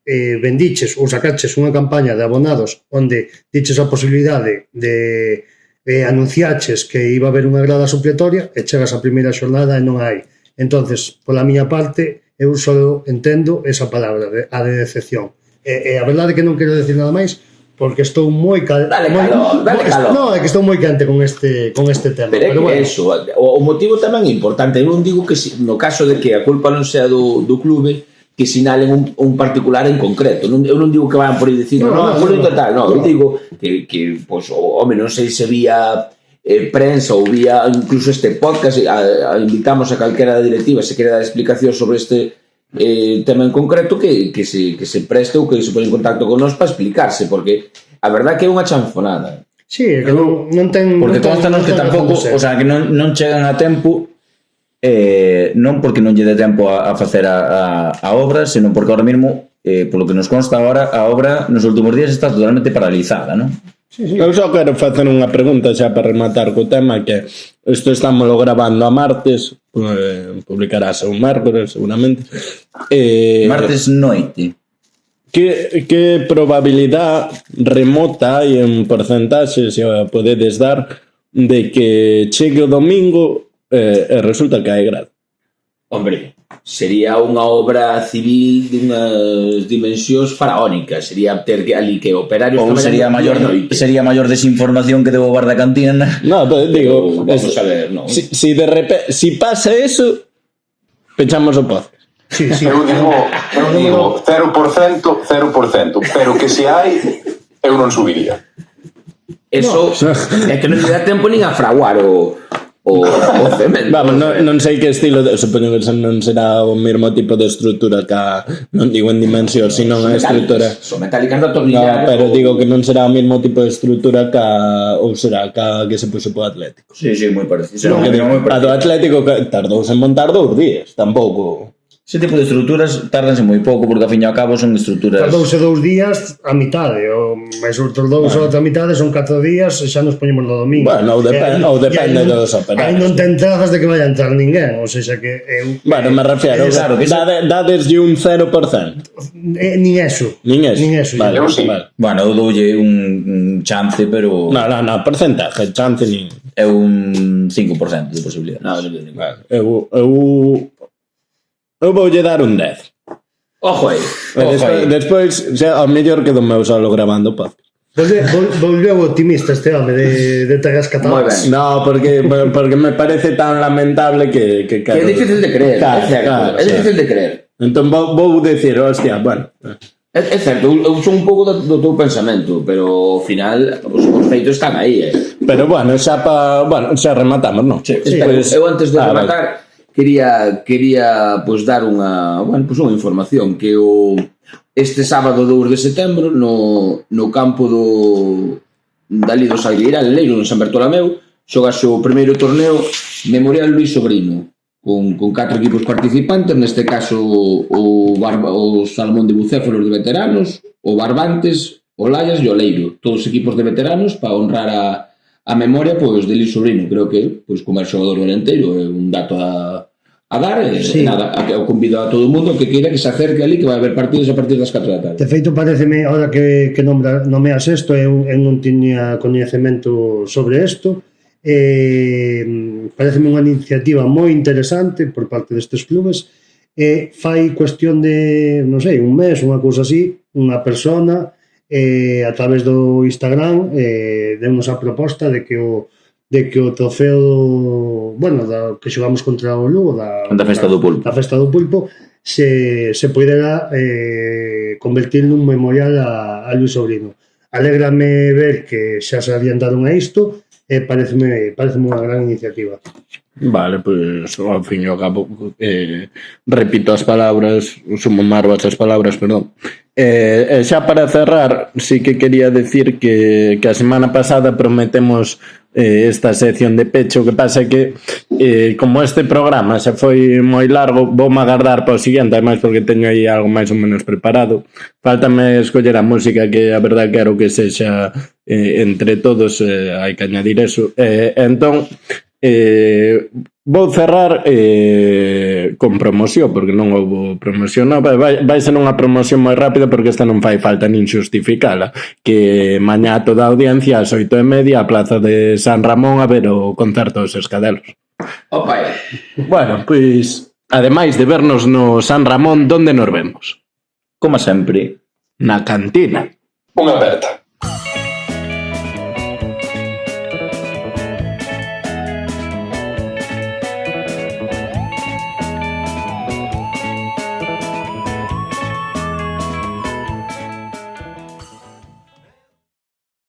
vendiches ou sacaches unha campaña de abonados onde diches a posibilidade de anunciaches que iba a haber unha grada supletoria e chegas a primeira xornada e non hai. Entonces, pola miña parte, eu só entendo esa palabra, a de decepción. A verdade é que non quero decir nada máis porque estou moi dale calor. No, é que estou moi cante con este tema. Pero bueno, eso, o motivo tamén é importante. Eu non digo que no caso de que a culpa non sea do clube, que sinalen un particular en concreto. Eu non digo que vayan por aí dicir non, tal. Eu digo que pues, home, non sei se vía prensa ou vía incluso este podcast, invitamos a calquera da directiva se quere dar explicación sobre este tema en concreto que se preste ou que se pone en contacto con nós para explicarse, porque a verdad que é unha chanfonada. Sí, é que non ten... Porque constanos que tampouco, o sea, que non chegan a tempo, non porque non lle dé tempo a facer a obra, senón porque ahora mesmo, polo que nos consta agora, a obra nos últimos días está totalmente paralizada, non? Sí. Eu só quero facer unha pregunta xa para rematar co tema, que isto estámoslo grabando a martes, publicarase un mércores seguramente, martes noite. Que probabilidade remota hai en porcentaxe, se podedes dar, de que chegue o domingo e resulta que hai grado? Hombre, sería unha obra civil de unhas dimensións faraónicas. Sería ter que ali que operarios... Ou sería maior desinformación que debo bar da cantina. No, pero digo... Vamos a ver, no. Si de repente... Si pasa eso, pechamos o pozo. Sí. Eu digo 0%, pero que se hai, eu non subiría. Eso é que non lle dá tempo nin a fraguar o cemento. Vamos, non sei que estilo, supoño que non será o mesmo tipo de estrutura que non digo en dimensión, sino a estrutura. Son metálicas de atornillar. No, pero digo que non será o mesmo tipo de estrutura que ou será que se puxo po Atlético. Sí, moi parecido. A do Atlético que tardou en montar 2 días, tampouco. Ese tipo de estruturas tardanse moi pouco, porque ao fin e ao cabo son estruturas... Tardouse 2 días a mitade, mas outros 2 ou outra mitade son 4 días e xa nos poñemos no domingo. Bueno, ou depende dos operarios. Aí non ten trazas de que vaya a entrar ninguén, ou seja que... Bueno, me refiero, claro, que dadeslle un 0%. Nin eso. Vale, Eu sí. vale. Bueno, eu doulle un chance, pero... No, porcentaje, chance ni... É un 5% de posibilidad. Vale. Eu voulle dar un 10. Ojo aí. Despois, xa, ao mellor quedo meu solo grabando podcast. Volveu optimista este home de terras catalanas. No, porque me parece tan lamentable que Que é difícil de creer, é certo. É difícil de creer. Entón vou decir, hostia, bueno... É certo, eu son un pouco do teu pensamento, pero ao final os feitos están aí, Pero bueno, xa rematamos, non? Sí. Eu antes de rematar quería pois dar unha información que este sábado 2 de setembro no campo dali do Salgueiral Leiro, no San Bartolomeu, xogase o primeiro torneo Memorial Luis Sobrino con 4 equipos participantes, neste caso o Salmón de Bucéfalos de veteranos, o Barbantes, o Layas e o Leiro, todos equipos de veteranos para honrar a memoria pois de Luis Sobrino. Creo que pois como é xogador do Arenteiro é un dato a dar, sí. Nada, eu convido a todo o mundo que queira que se acerque ali, que vai haber partidos a partir das 4 da tarde. De feito, pareceme, ahora que nomeas isto, eu non tiña coñecemento sobre isto, pareceme unha iniciativa moi interesante por parte destes clubes, fai cuestión de, non sei, un mes, unha cousa así, unha persona a través do Instagram deunos a proposta de que o trofeo, bueno, que xogamos contra o Lugo da Festa do Pulpo, da Festa do Pulpo se poidera convertir nun memorial a Luis Sobrino. Alégrame ver que xa se adiantaron a isto e pareceme unha gran iniciativa. Vale, pois ao fin e ao cabo repito as palabras, sumo marvas as palabras, perdón. Xa para cerrar, sí que quería decir que a semana pasada prometemos esta sección de pecho, que pasa que como este programa se foi moi largo, voume agardar para o seguinte, ademais porque teño aí algo máis ou menos preparado. Faltame escoller a música, que a verdade quero que sexa entre todos, hai que añadir eso. Entón vou cerrar con promoción, porque non houve promoción, non, vai ser unha promoción moi rápida, porque esta non fai falta nin xustificala, que mañá toda a audiencia ás 8:30 a Plaza de San Ramón a ver o concerto dos Escadelos. Opa, Bueno, pois ademais de vernos no San Ramón, onde nos vemos? Como sempre, Na cantina. Unha aperta.